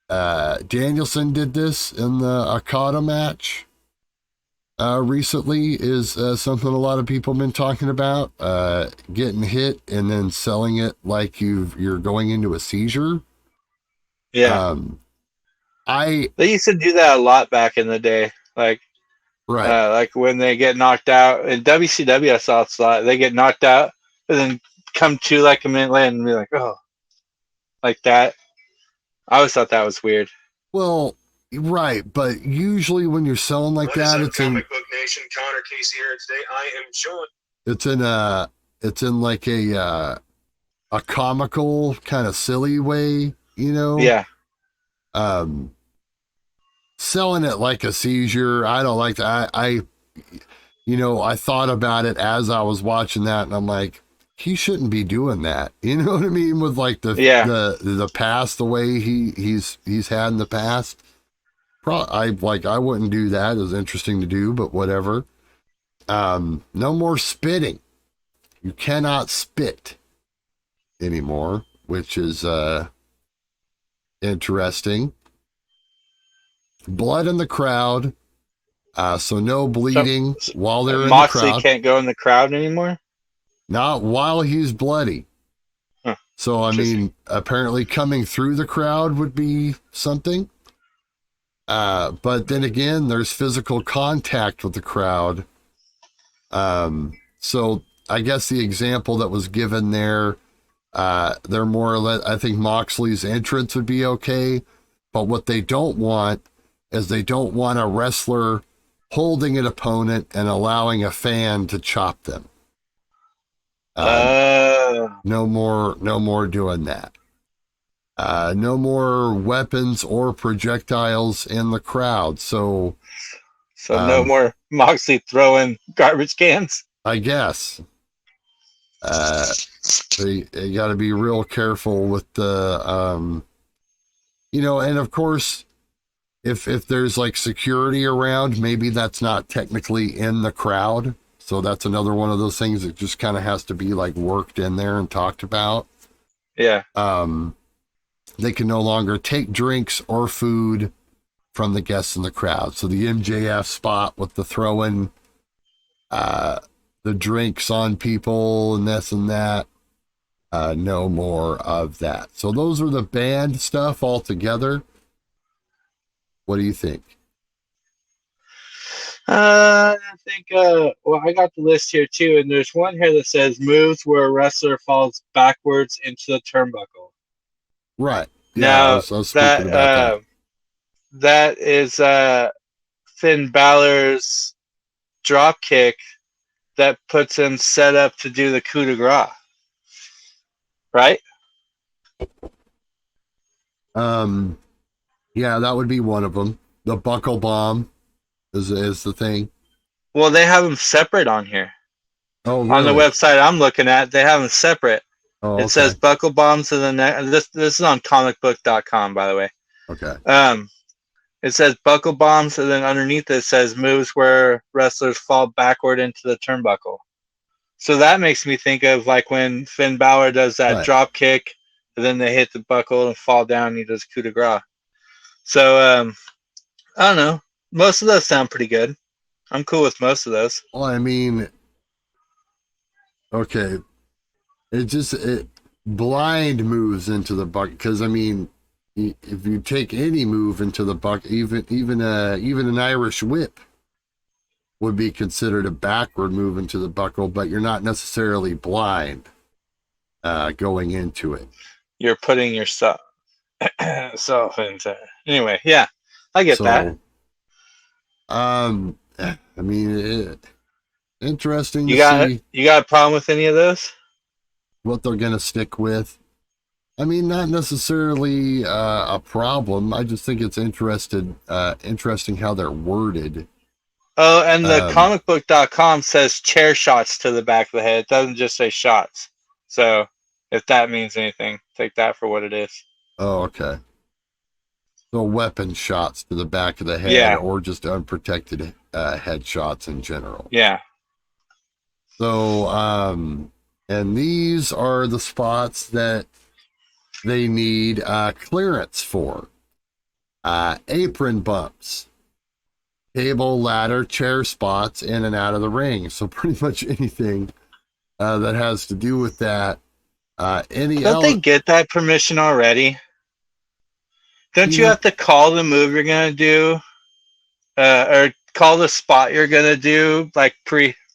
Danielson did this in the Okada match recently, is something a lot of people have been talking about. Getting hit and then selling it like you're going into a seizure. Yeah. They used to do that a lot back in the day. Like, right. Like when they get knocked out in WCW, I saw it a lot. They get knocked out and then come to like a minute later and be like, oh, like that. I always thought that was weird. Well, right, but usually when you're selling like that, it's in Comic Book Nation. Connor Casey here today. I am Sean. It's in like a comical kind of silly way, you know. Yeah. Selling it like a seizure, I don't like that. I thought about it as I was watching that, and I'm like, he shouldn't be doing that. You know what I mean? With like the past, the way he's had in the past. I wouldn't do that. It was interesting to do, but whatever. No more spitting. You cannot spit anymore, which is interesting. Blood in the crowd. So no bleeding while they're in Moxley the crowd. Can't go in the crowd anymore? Not while he's bloody. Huh. So, I mean, apparently coming through the crowd would be something. But then again, there's physical contact with the crowd. So I guess the example that was given there, they're more or less, I think Moxley's entrance would be okay. But what they don't want is they don't want a wrestler holding an opponent and allowing a fan to chop them. No more doing that. No more weapons or projectiles in the crowd. So no more Moxley throwing garbage cans. I guess. You got to be real careful with the, and of course, if there's like security around, maybe that's not technically in the crowd. So that's another one of those things that just kind of has to be like worked in there and talked about. Yeah. They can no longer take drinks or food from the guests in the crowd. So the MJF spot with the throwing the drinks on people and this and that, no more of that. So those are the banned stuff altogether. What do you think? I think, I got the list here too, and there's one here that says moves where a wrestler falls backwards into the turnbuckle. Right. Yeah, now, I was speaking about that. That is Finn Balor's drop kick that puts him set up to do the coup de grace. Right? Yeah, that would be one of them. The buckle bomb is the thing. Well, they have them separate on here. Oh, really? On the website I'm looking at, they have them separate. Oh, okay. It says buckle bombs to the neck. This is on comicbook.com, by the way. Okay. It says buckle bombs, and then underneath it says moves where wrestlers fall backward into the turnbuckle. So that makes me think of like when Finn Balor does that drop kick, and then they hit the buckle and fall down, and he does coup de grace. So I don't know. Most of those sound pretty good. I'm cool with most of those. Well, I mean, okay, it blind moves into the bucket, because I mean, if you take any move into the bucket, even an Irish whip would be considered a backward move into the buckle, but you're not necessarily blind going into it. You're putting yourself into it. Anyway, yeah, I get that. I mean, interesting you to see. You got a problem with any of those? What they're going to stick with? I mean, not necessarily a problem. I just think it's interesting how they're worded. Oh, and the comicbook.com says chair shots to the back of the head. It doesn't just say shots. So if that means anything, take that for what it is. Oh, okay. So weapon shots to the back of the head, or just unprotected head shots in general. Yeah. So, and these are the spots that they need clearance for. Apron bumps, table, ladder, chair spots in and out of the ring. So pretty much anything that has to do with that. Don't they get that permission already? Don't you have to call the move you're going to do? Or call the spot you're going to do like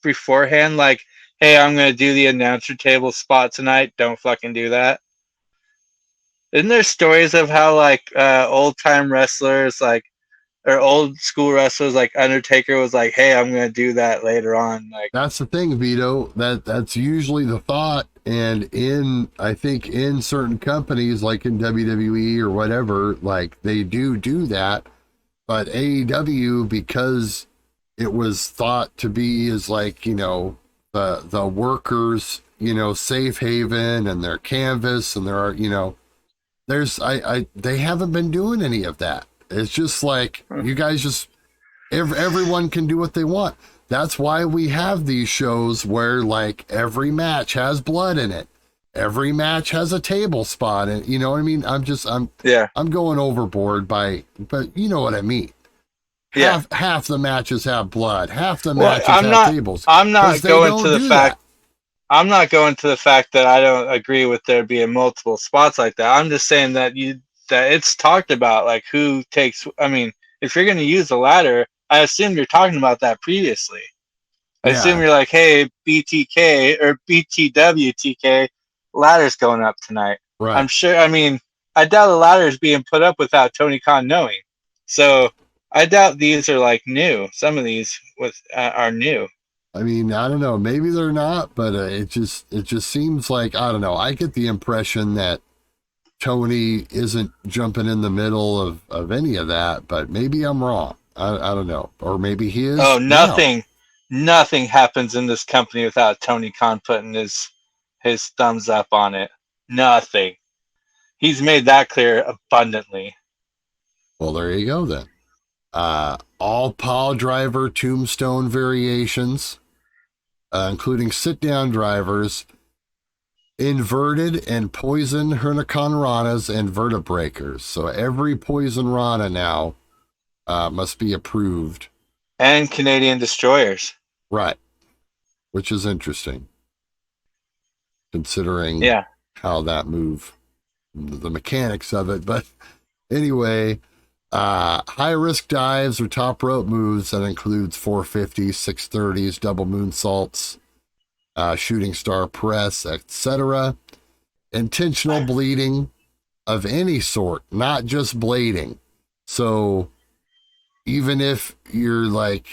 beforehand? Like, hey, I'm going to do the announcer table spot tonight. Don't fucking do that. Isn't there stories of how like old time wrestlers like, or old school wrestlers like Undertaker was like, hey, I'm going to do that later on. Like, that's the thing, Vito. That's usually the thought. And I think in certain companies, like in WWE or whatever, like they do that. But AEW, because it was thought to be as like, the workers, safe haven and their canvas, and there are, they haven't been doing any of that. It's just like, you guys just, everyone can do what they want. That's why we have these shows where like every match has blood in it. Every match has a table spot. And you know what I mean? I'm going overboard but you know what I mean? Yeah. Half the matches have blood. Half the matches have tables. I'm not going to the fact. I'm not going to the fact that I don't agree with there being multiple spots like that. I'm just saying that it's talked about, like who takes. I mean, if you're going to use a ladder, I assume you're talking about that previously. I assume you're like, hey, BTK or BTWTK, ladder's going up tonight. Right. I'm sure. I mean, I doubt the ladder is being put up without Tony Khan knowing. So I doubt these are like new. Some of these are new. I mean, I don't know. Maybe they're not, but it just seems like, I don't know. I get the impression that Tony isn't jumping in the middle of any of that, but maybe I'm wrong. I don't know. Or maybe he is. Oh, nothing happens in this company without Tony Khan putting his thumbs up on it. Nothing. He's made that clear abundantly. Well, there you go then. All pile driver tombstone variations, including sit-down drivers, inverted and poison Hurricane Ranas and vertebreakers. So every poison Rana now must be approved. And Canadian destroyers. Right. Which is interesting, considering how that move, the mechanics of it. But anyway, high-risk dives or top rope moves that includes 450s, 630s, double moonsaults, shooting star press, etc. Intentional bleeding of any sort, not just blading. So even if you're like,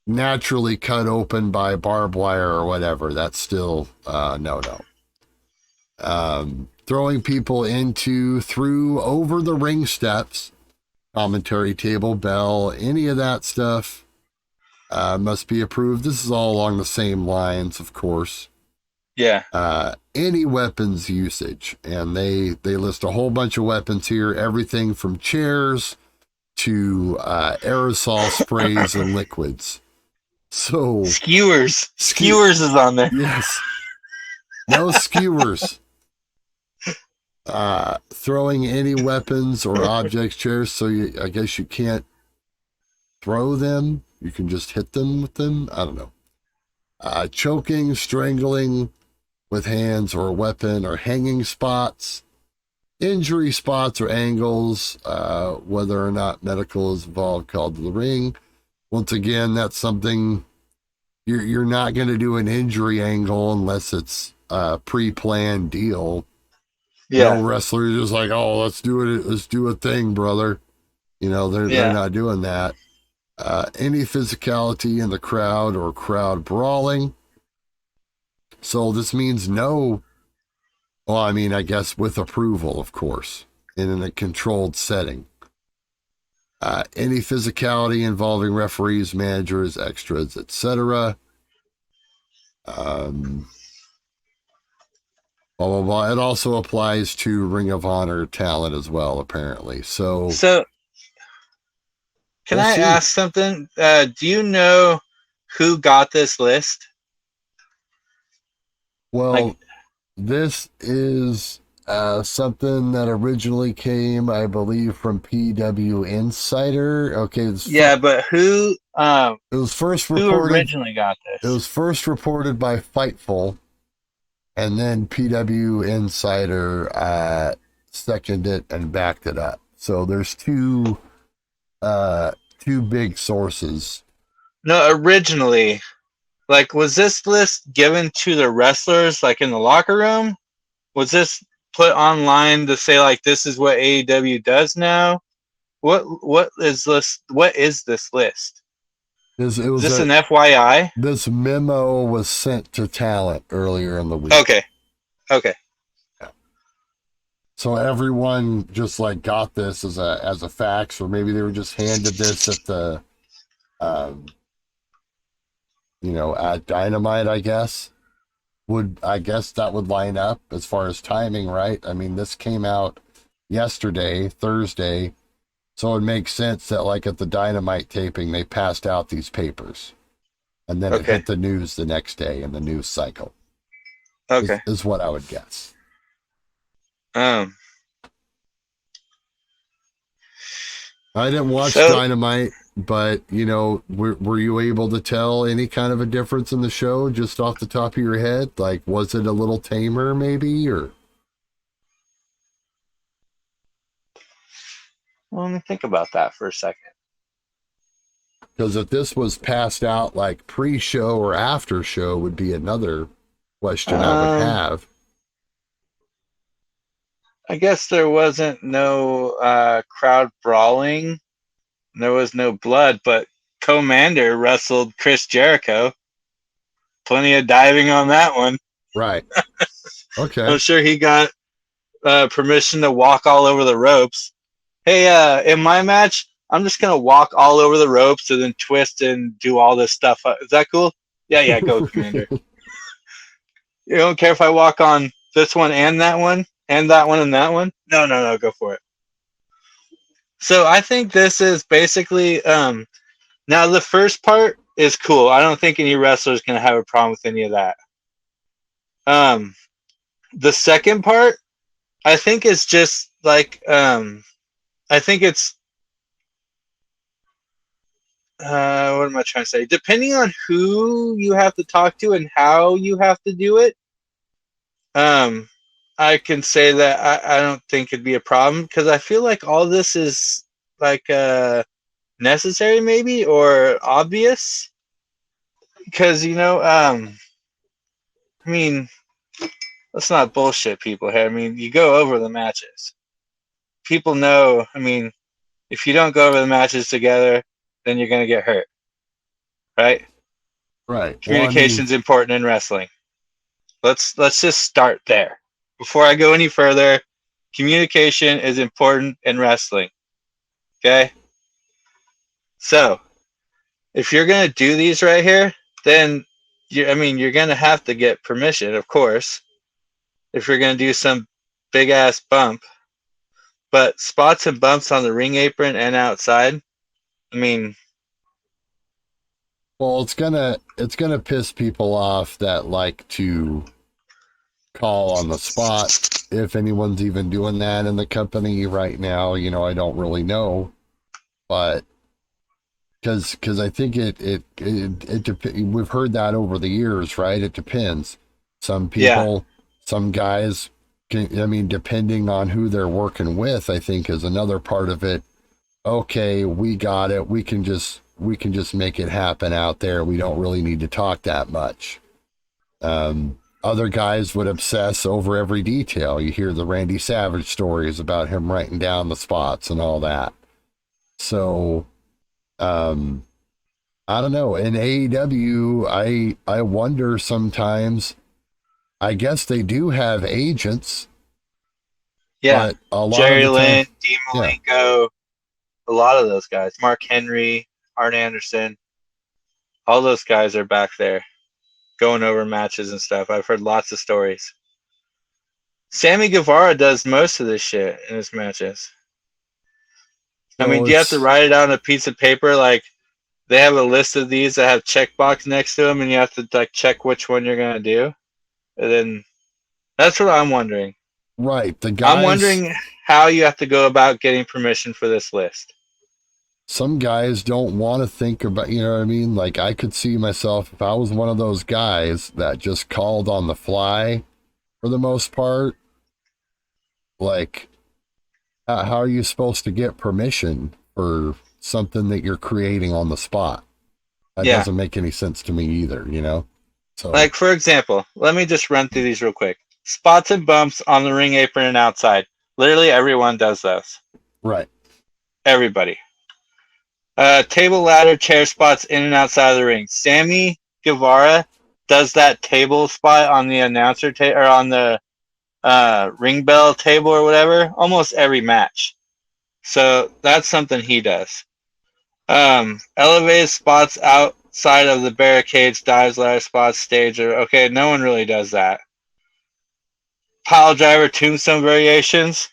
naturally cut open by barbed wire or whatever, that's still no. throwing people through over the ring steps, commentary table, bell, any of that stuff must be approved. This is all along the same lines, of course. Yeah. Any weapons usage, and they list a whole bunch of weapons here, everything from chairs to aerosol sprays and liquids. So skewers is on there. Yes, no skewers. Throwing any weapons or objects, chairs. So I guess you can't throw them. You can just hit them with them. I don't know. Choking, strangling with hands or a weapon, or hanging spots, injury spots or angles, whether or not medical is involved, called to the ring. Once again, that's something you're not going to do an injury angle unless it's a pre-planned deal. Yeah. No wrestler is just like, oh, let's do it. Let's do a thing, brother. They're not doing that. Any physicality in the crowd or crowd brawling. So this means no, well, I mean, I guess with approval, of course, in a controlled setting. Any physicality involving referees, managers, extras, etc. Blah, blah, blah. It also applies to Ring of Honor talent as well, apparently. So can I ask something? Do you know who got this list? Well, this is something that originally came, I believe, from PW Insider. Okay. But who? It was first reported. Who originally got this? It was first reported by Fightful, and then PW Insider seconded it and backed it up. So there's two big sources. No, originally. Was this list given to the wrestlers, in the locker room? Was this put online to say, this is what AEW does now? What is this? What is this list? Is this an FYI? This memo was sent to talent earlier in the week. Okay. Yeah. So everyone just got this as a fax, or maybe they were just handed this at the at Dynamite, I guess. I guess that would line up as far as timing, right? I mean, this came out yesterday, Thursday, so it makes sense that at the Dynamite taping, they passed out these papers, and then it hit the news the next day in the news cycle. Okay. Is what I would guess. I didn't watch Dynamite, but were you able to tell any kind of a difference in the show just off the top of your head? Was it a little tamer maybe, or? Well, let me think about that for a second. Because if this was passed out pre-show or after show would be another question I would have. I guess there wasn't no crowd brawling. There was no blood, but Commander wrestled Chris Jericho. Plenty of diving on that one. Right. Okay. I'm sure he got permission to walk all over the ropes. Hey, in my match, I'm just going to walk all over the ropes and then twist and do all this stuff. Is that cool? Yeah, go, Commander. You don't care if I walk on this one and that one? And that one and that one? No, go for it. So I think this is basically, now the first part is cool. I don't think any wrestler is going to have a problem with any of that. The second part, I think is just I think it's, what am I trying to say? Depending on who you have to talk to and how you have to do it, I can say that I don't think it'd be a problem, because I feel like all this is necessary maybe, or obvious, because I mean, let's not bullshit people here. I mean, you go over the matches, people know. I mean, if you don't go over the matches together, then you're gonna get hurt, right? Right. Communication's important in wrestling. Let's just start there. before I go any further, communication is important in wrestling. Okay? So, if you're going to do these right here, then, you're going to have to get permission, of course, if you're going to do some big-ass bump. But spots and bumps on the ring apron and outside, well, it's gonna piss people off that like to call on the spot. If anyone's even doing that in the company right now, I don't really know, but because I think it we've heard that over the years, right? It depends. Some people, some guys, depending on who they're working with, I think is another part of it. Okay, we got it. We can just make it happen out there. We don't really need to talk that much. Other guys would obsess over every detail. You hear the Randy Savage stories about him writing down the spots and all that. So, I don't know. In AEW, I wonder sometimes. I guess they do have agents. Yeah, but a lot Jerry of the Lynn, time, Dean Malenko, a lot of those guys. Mark Henry, Arn Anderson, all those guys are back there going over matches and stuff. I've heard lots of stories. Sammy Guevara does most of this shit in his matches. Do you have to write it out on a piece of paper? Like, they have a list of these that have checkbox next to them, and you have to like check which one you're gonna do. And then that's what I'm wondering. Right, the guys. I'm wondering how you have to go about getting permission for this list. Some guys don't want to think about, you know what I mean? Like, I could see myself, if I was one of those guys that just called on the fly for the most part, like, how are you supposed to get permission for something that you're creating on the spot? That doesn't make any sense to me either, So, like, for example, let me just run through these real quick. Spots and bumps on the ring apron and outside. Literally everyone does those. Right. Everybody. Table, ladder, chair spots in and outside of the ring. Sammy Guevara does that table spot on the announcer table, or on the ring bell table or whatever, almost every match. So that's something he does. Elevated spots outside of the barricades, dives, ladder spots, stage. Okay, no one really does that. Pile driver, tombstone variations.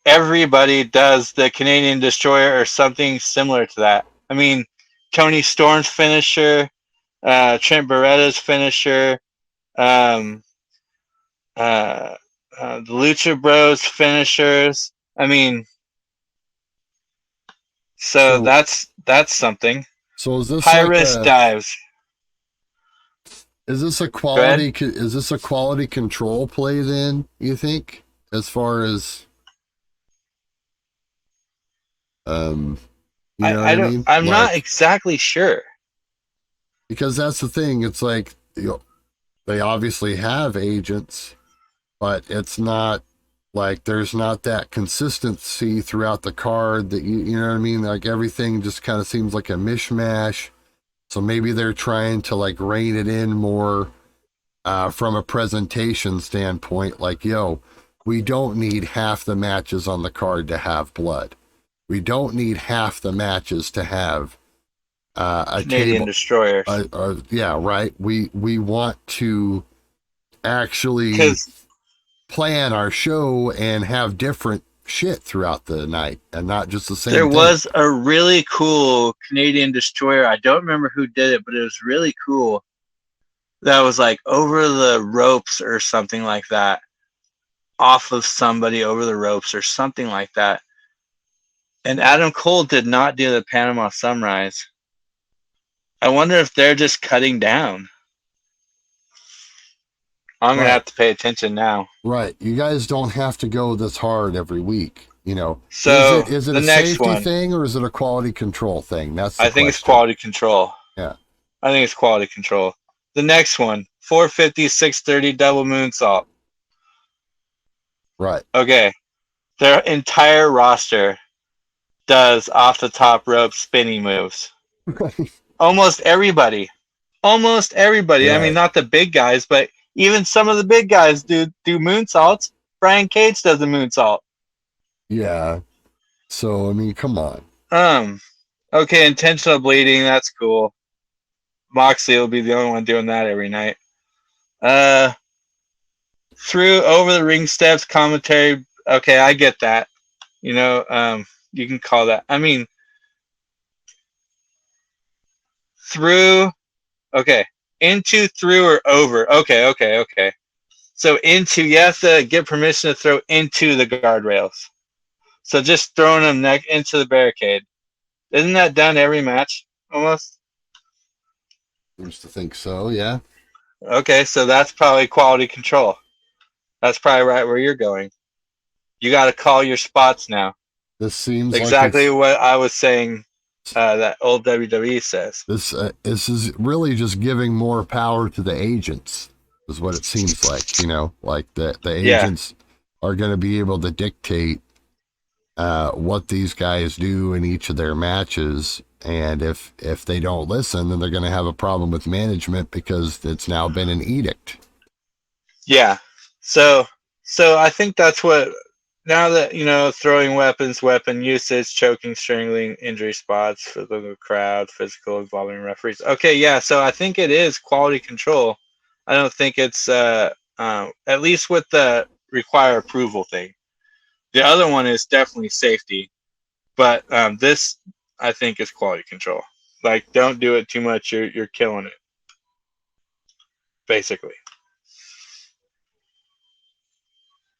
Everybody does the Canadian Destroyer or something similar to that. Tony Storm's finisher, Trent Beretta's finisher, the Lucha Bros finishers. So that's something. So is this high risk dives? Is this a quality control play then, you think? As far as I'm not exactly sure. Because that's the thing. It's like, they obviously have agents, but it's not like there's not that consistency throughout the card that you know what I mean? Like, everything just kind of seems like a mishmash. So maybe they're trying to like rein it in more from a presentation standpoint. Like, we don't need half the matches on the card to have blood. We don't need half the matches to have a Canadian Destroyers. Yeah, right. We want to actually plan our show and have different shit throughout the night and not just the same thing. There was a really cool Canadian Destroyer. I don't remember who did it, but it was really cool. That was like over the ropes or something like that. Off of somebody over the ropes or something like that. And Adam Cole did not do the Panama Sunrise. I wonder if they're just cutting down. I'm going to have to pay attention now. Right. You guys don't have to go this hard every week, So is it a safety thing or is it a quality control thing? That's the I think question. It's quality control. Yeah. I think it's quality control. The next one, 450, 630 double moonsault. Right. Okay. Their entire roster does off the top rope spinning moves. Almost everybody. Right. Not the big guys, but Even some of the big guys do moonsaults. Brian Cage does a moonsault. Yeah. So, I mean, come on. Okay, intentional bleeding, that's cool. Moxley will be the only one doing that every night. Through over the ring steps, commentary. Okay, I get that. You know, you can call that. I mean, through. Okay, into, through, or over. Okay. So into, you have to get permission to throw into the guardrails. So just throwing them into the barricade. Isn't that done every match almost? Seems to think so, yeah. Okay, so that's probably quality control. That's probably right where you're going. You got to call your spots now. This seems exactly what I was saying. That old WWE says. This is really just giving more power to the agents, is what it seems like. You know, like the agents are going to be able to dictate what these guys do in each of their matches, and if they don't listen, then they're going to have a problem with management because it's now been an edict. Yeah. So I think that's what. Now that, you know, throwing weapons, weapon usage, choking, strangling, injury spots for the crowd, physical involving referees. Okay, yeah, so I think it is quality control. I don't think it's, at least with the require approval thing. The other one is definitely safety. But this, I think, is quality control. Like, don't do it too much, you're killing it. Basically.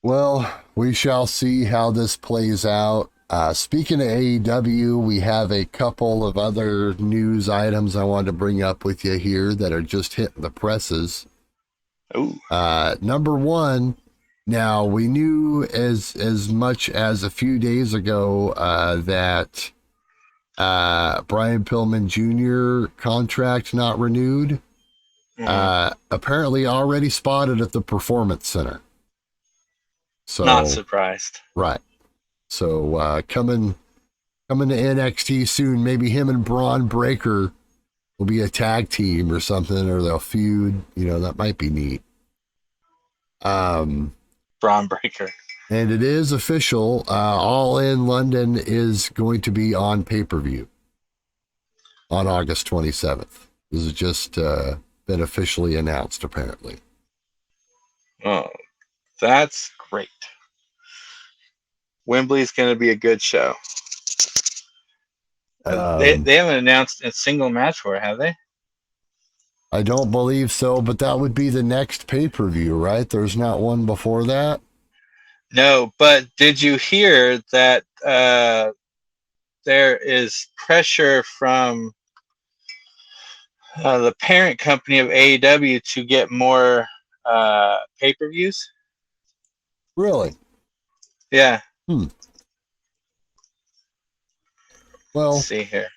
Well, we shall see how this plays out. Speaking of AEW, we have a couple of other news items I wanted to bring up with you here that are just hitting the presses. Ooh. Number one, now we knew as much as a few days ago that Brian Pillman Jr. contract not renewed. Apparently already spotted at the Performance Center. So, not surprised. Right. So coming to NXT soon, maybe him and Braun Breaker will be a tag team or something, or they'll feud. You know, that might be neat. Braun Breaker. And it is official. All In London is going to be on pay-per-view on August 27th. This has just been officially announced, apparently. Oh, that's great. Wembley's going to be a good show. They haven't announced a single match for it, have they? I don't believe so, but that would be the next pay-per-view, right? There's not one before that? No, but did you hear that there is pressure from the parent company of AEW to get more pay-per-views? Really? Yeah. Well, let's see here.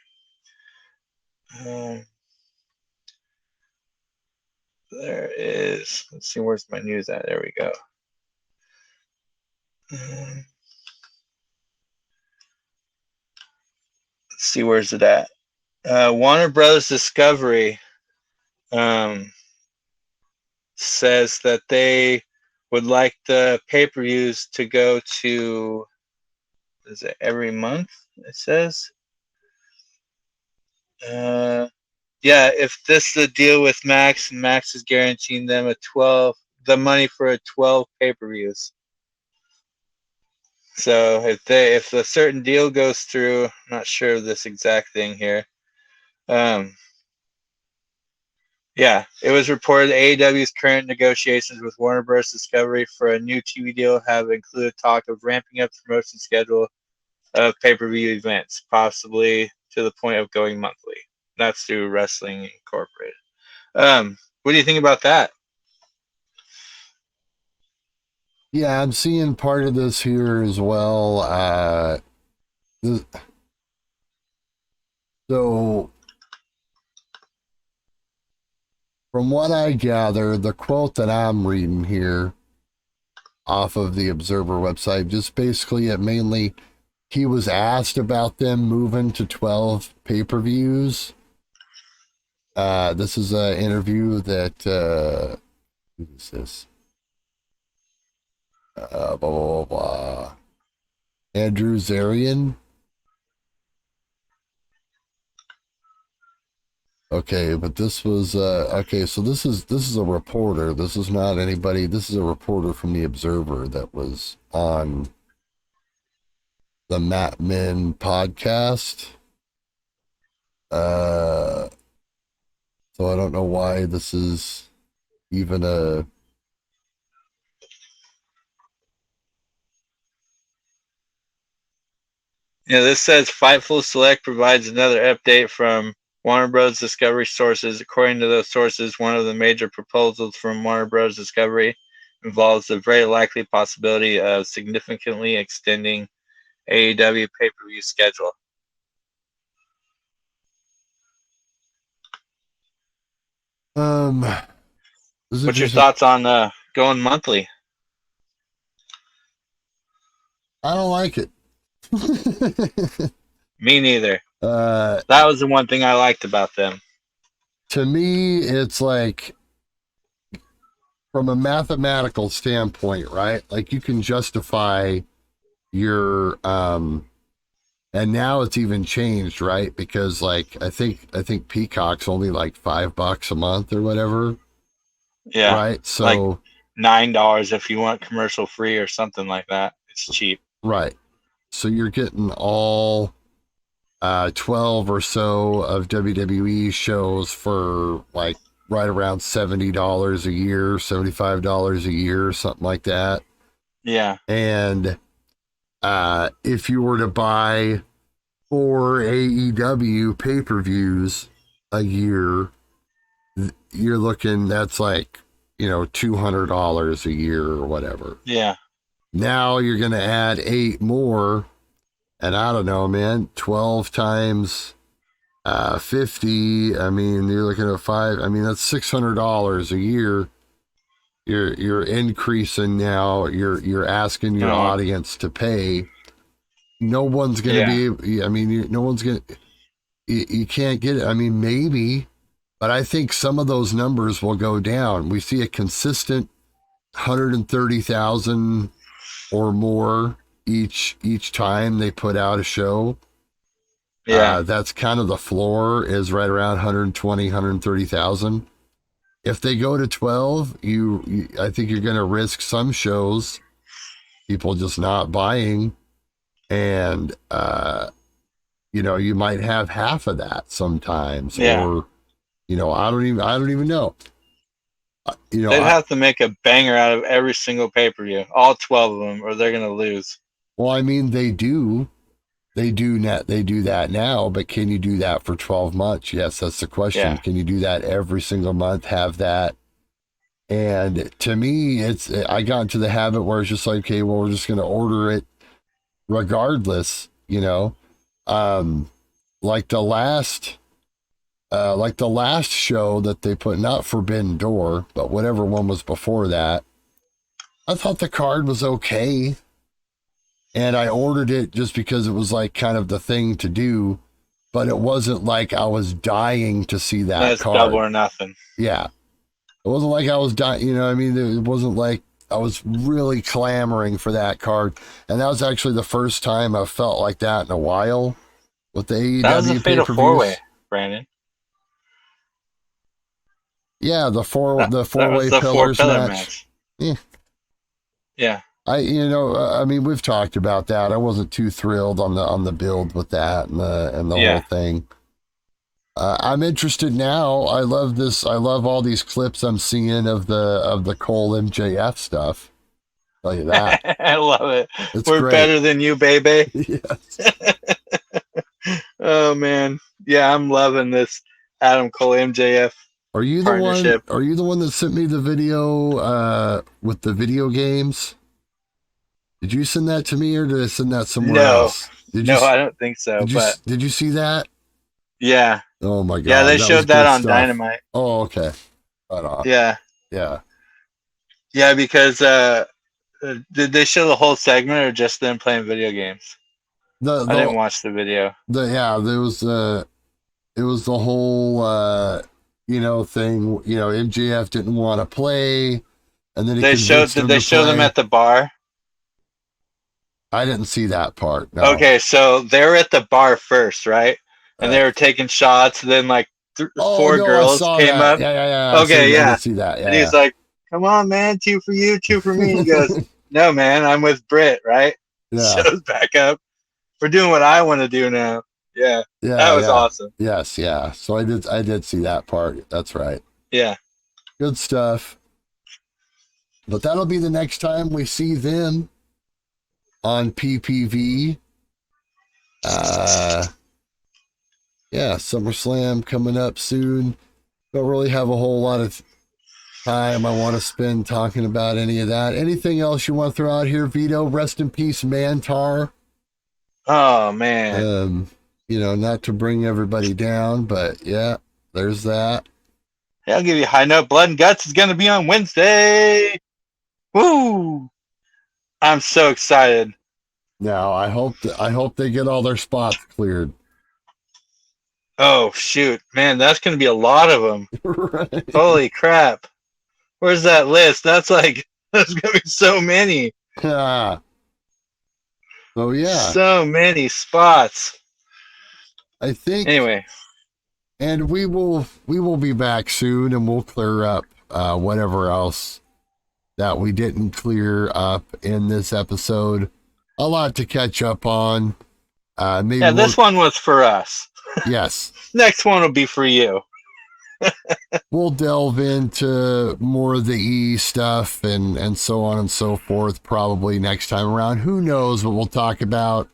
There is. Let's see, where's my news at? There we go. Let's see, where's it at? Warner Brothers Discovery says that they would like the pay-per-views to go to, is it every month? It says. Yeah, if this is a deal with Max, and Max is guaranteeing them the money for a 12 pay-per-views. So if a certain deal goes through, I'm not sure of this exact thing here. Yeah, it was reported AEW's current negotiations with Warner Bros. Discovery for a new TV deal have included talk of ramping up the promotion schedule of pay-per-view events, possibly to the point of going monthly. That's through Wrestling Incorporated. What do you think about that? Yeah, I'm seeing part of this here as well. So, from what I gather, the quote that I'm reading here off of the Observer website, just basically he was asked about them moving to 12 pay-per-views. This is an interview that Who is this? Blah, blah, blah, blah. Andrew Zarian. Okay, but this was okay, so this is a reporter. This is not anybody. This is a reporter from the Observer that was on the Matt Min podcast. So I don't know why this is even a Yeah, this says Fightful Select provides another update from Warner Bros. Discovery sources. According to those sources, one of the major proposals from Warner Bros. Discovery involves the very likely possibility of significantly extending AEW pay-per-view schedule. What's your thoughts on going monthly? I don't like it. Me neither. That was the one thing I liked about them. To me, it's like, from a mathematical standpoint, right? Like, you can justify your and now it's even changed, right? Because like I think Peacock's only like $5 a month or whatever. Yeah. Right. So like $9 if you want commercial free or something like that. It's cheap. Right. So you're getting all 12 or so of WWE shows for like right around $70 a year, $75 a year, something like that. Yeah. And if you were to buy 4 AEW pay-per-views a year, you're looking, that's like, $200 a year or whatever. Yeah. Now you're going to add 8 more, and I don't know, man, 12 times 50. I mean, you're looking at that's $600 a year. You're increasing now. You're asking your audience to pay. No one's going to be. I mean, no one's going to. You can't get it. I mean, maybe, but I think some of those numbers will go down. We see a consistent 130,000 or more each time they put out a show. Yeah, that's kind of the floor, is right around 120, 130,000. If they go to 12, I think you're going to risk some shows, people just not buying, and you might have half of that sometimes, or I don't even know. They'd have to make a banger out of every single pay-per-view, all 12 of them, or they're going to lose. Well, I mean, they do that now, but can you do that for 12 months? Yes, that's the question. Yeah. Can you do that every single month, have that? And to me, I got into the habit where it's just like, okay, well, we're just going to order it regardless, like the last show that they put, not Forbidden Door, but whatever one was before that, I thought the card was okay. And I ordered it just because it was like kind of the thing to do, but it wasn't like I was dying to see that card. That's Double or Nothing. Yeah. It wasn't like I was dying, it wasn't like I was really clamoring for that card. And that was actually the first time I felt like that in a while with the AEW. That was a Fatal 4-Way, Brandon. Yeah, the four-way pillars match. Yeah. Yeah. We've talked about that. I wasn't too thrilled on the build with that and the whole thing. I'm interested now. I love this. I love all these clips I'm seeing of the Cole MJF stuff. Tell you that. I love it. We're great. Better than you, baby. Yes. Oh man, yeah, I'm loving this Adam Cole MJF. Are you the one? Are you the one that sent me the video with the video games? Did you send that to me, or did I send that somewhere else? I don't think so. Did you see that? Yeah. Oh my god. Yeah, they showed that on Dynamite. Oh, okay. Right on. Yeah. Yeah. Yeah, because did they show the whole segment or just them playing video games? I didn't watch the video. There was it was the whole thing. MJF didn't want to play. And then did they show them at the bar? I didn't see that part. No. Okay, so they were at the bar first, right? And they were taking shots. And then like 4 girls came up. Yeah. Okay, I did see that. Yeah. And he's like, "Come on, man, 2 for you, 2 for me." He goes, "No, man, I'm with Britt, right?" Yeah. Shows back up. We're doing what I want to do now. Yeah, that was awesome. Yes, yeah. So I did see that part. That's right. Yeah. Good stuff. But that'll be the next time we see them on PPV. Yeah, SummerSlam coming up soon. Don't really have a whole lot of time I want to spend talking about any of that. Anything else you want to throw out here, Vito? Rest in peace, Mantar. Oh, man. Not to bring everybody down, but yeah, there's that. Hey, I'll give you a high note. Blood and Guts is going to be on Wednesday. Woo! I'm so excited. Now, I hope they get all their spots cleared. Oh, shoot. Man, that's going to be a lot of them. Right. Holy crap. Where's that list? There's going to be so many. Yeah. Oh, yeah. So many spots. I think. Anyway. And we will be back soon, and we'll clear up whatever else that we didn't clear up in this episode. A lot to catch up on. Maybe this one was for us. Yes. Next one will be for you. We'll delve into more of the E stuff and so on and so forth probably next time around. Who knows what we'll talk about.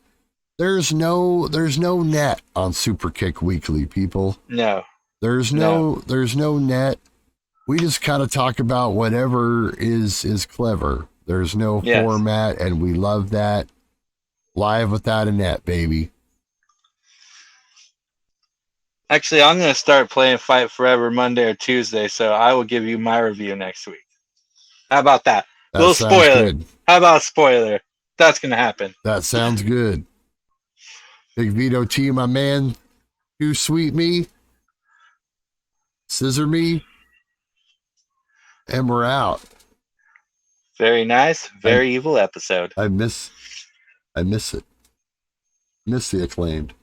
There's no net on Superkick Weekly, people. No. There's no net. We just kind of talk about whatever is clever. There's no format, and we love that. Live without a net, baby. Actually, I'm going to start playing Fight Forever Monday or Tuesday, so I will give you my review next week. How about that? A little spoiler. Good. How about a spoiler? That's going to happen. That sounds good. Big Vito T, my man. Too sweet me. Scissor me. And we're out. Very nice. Very evil episode. I miss it. Miss the Acclaimed.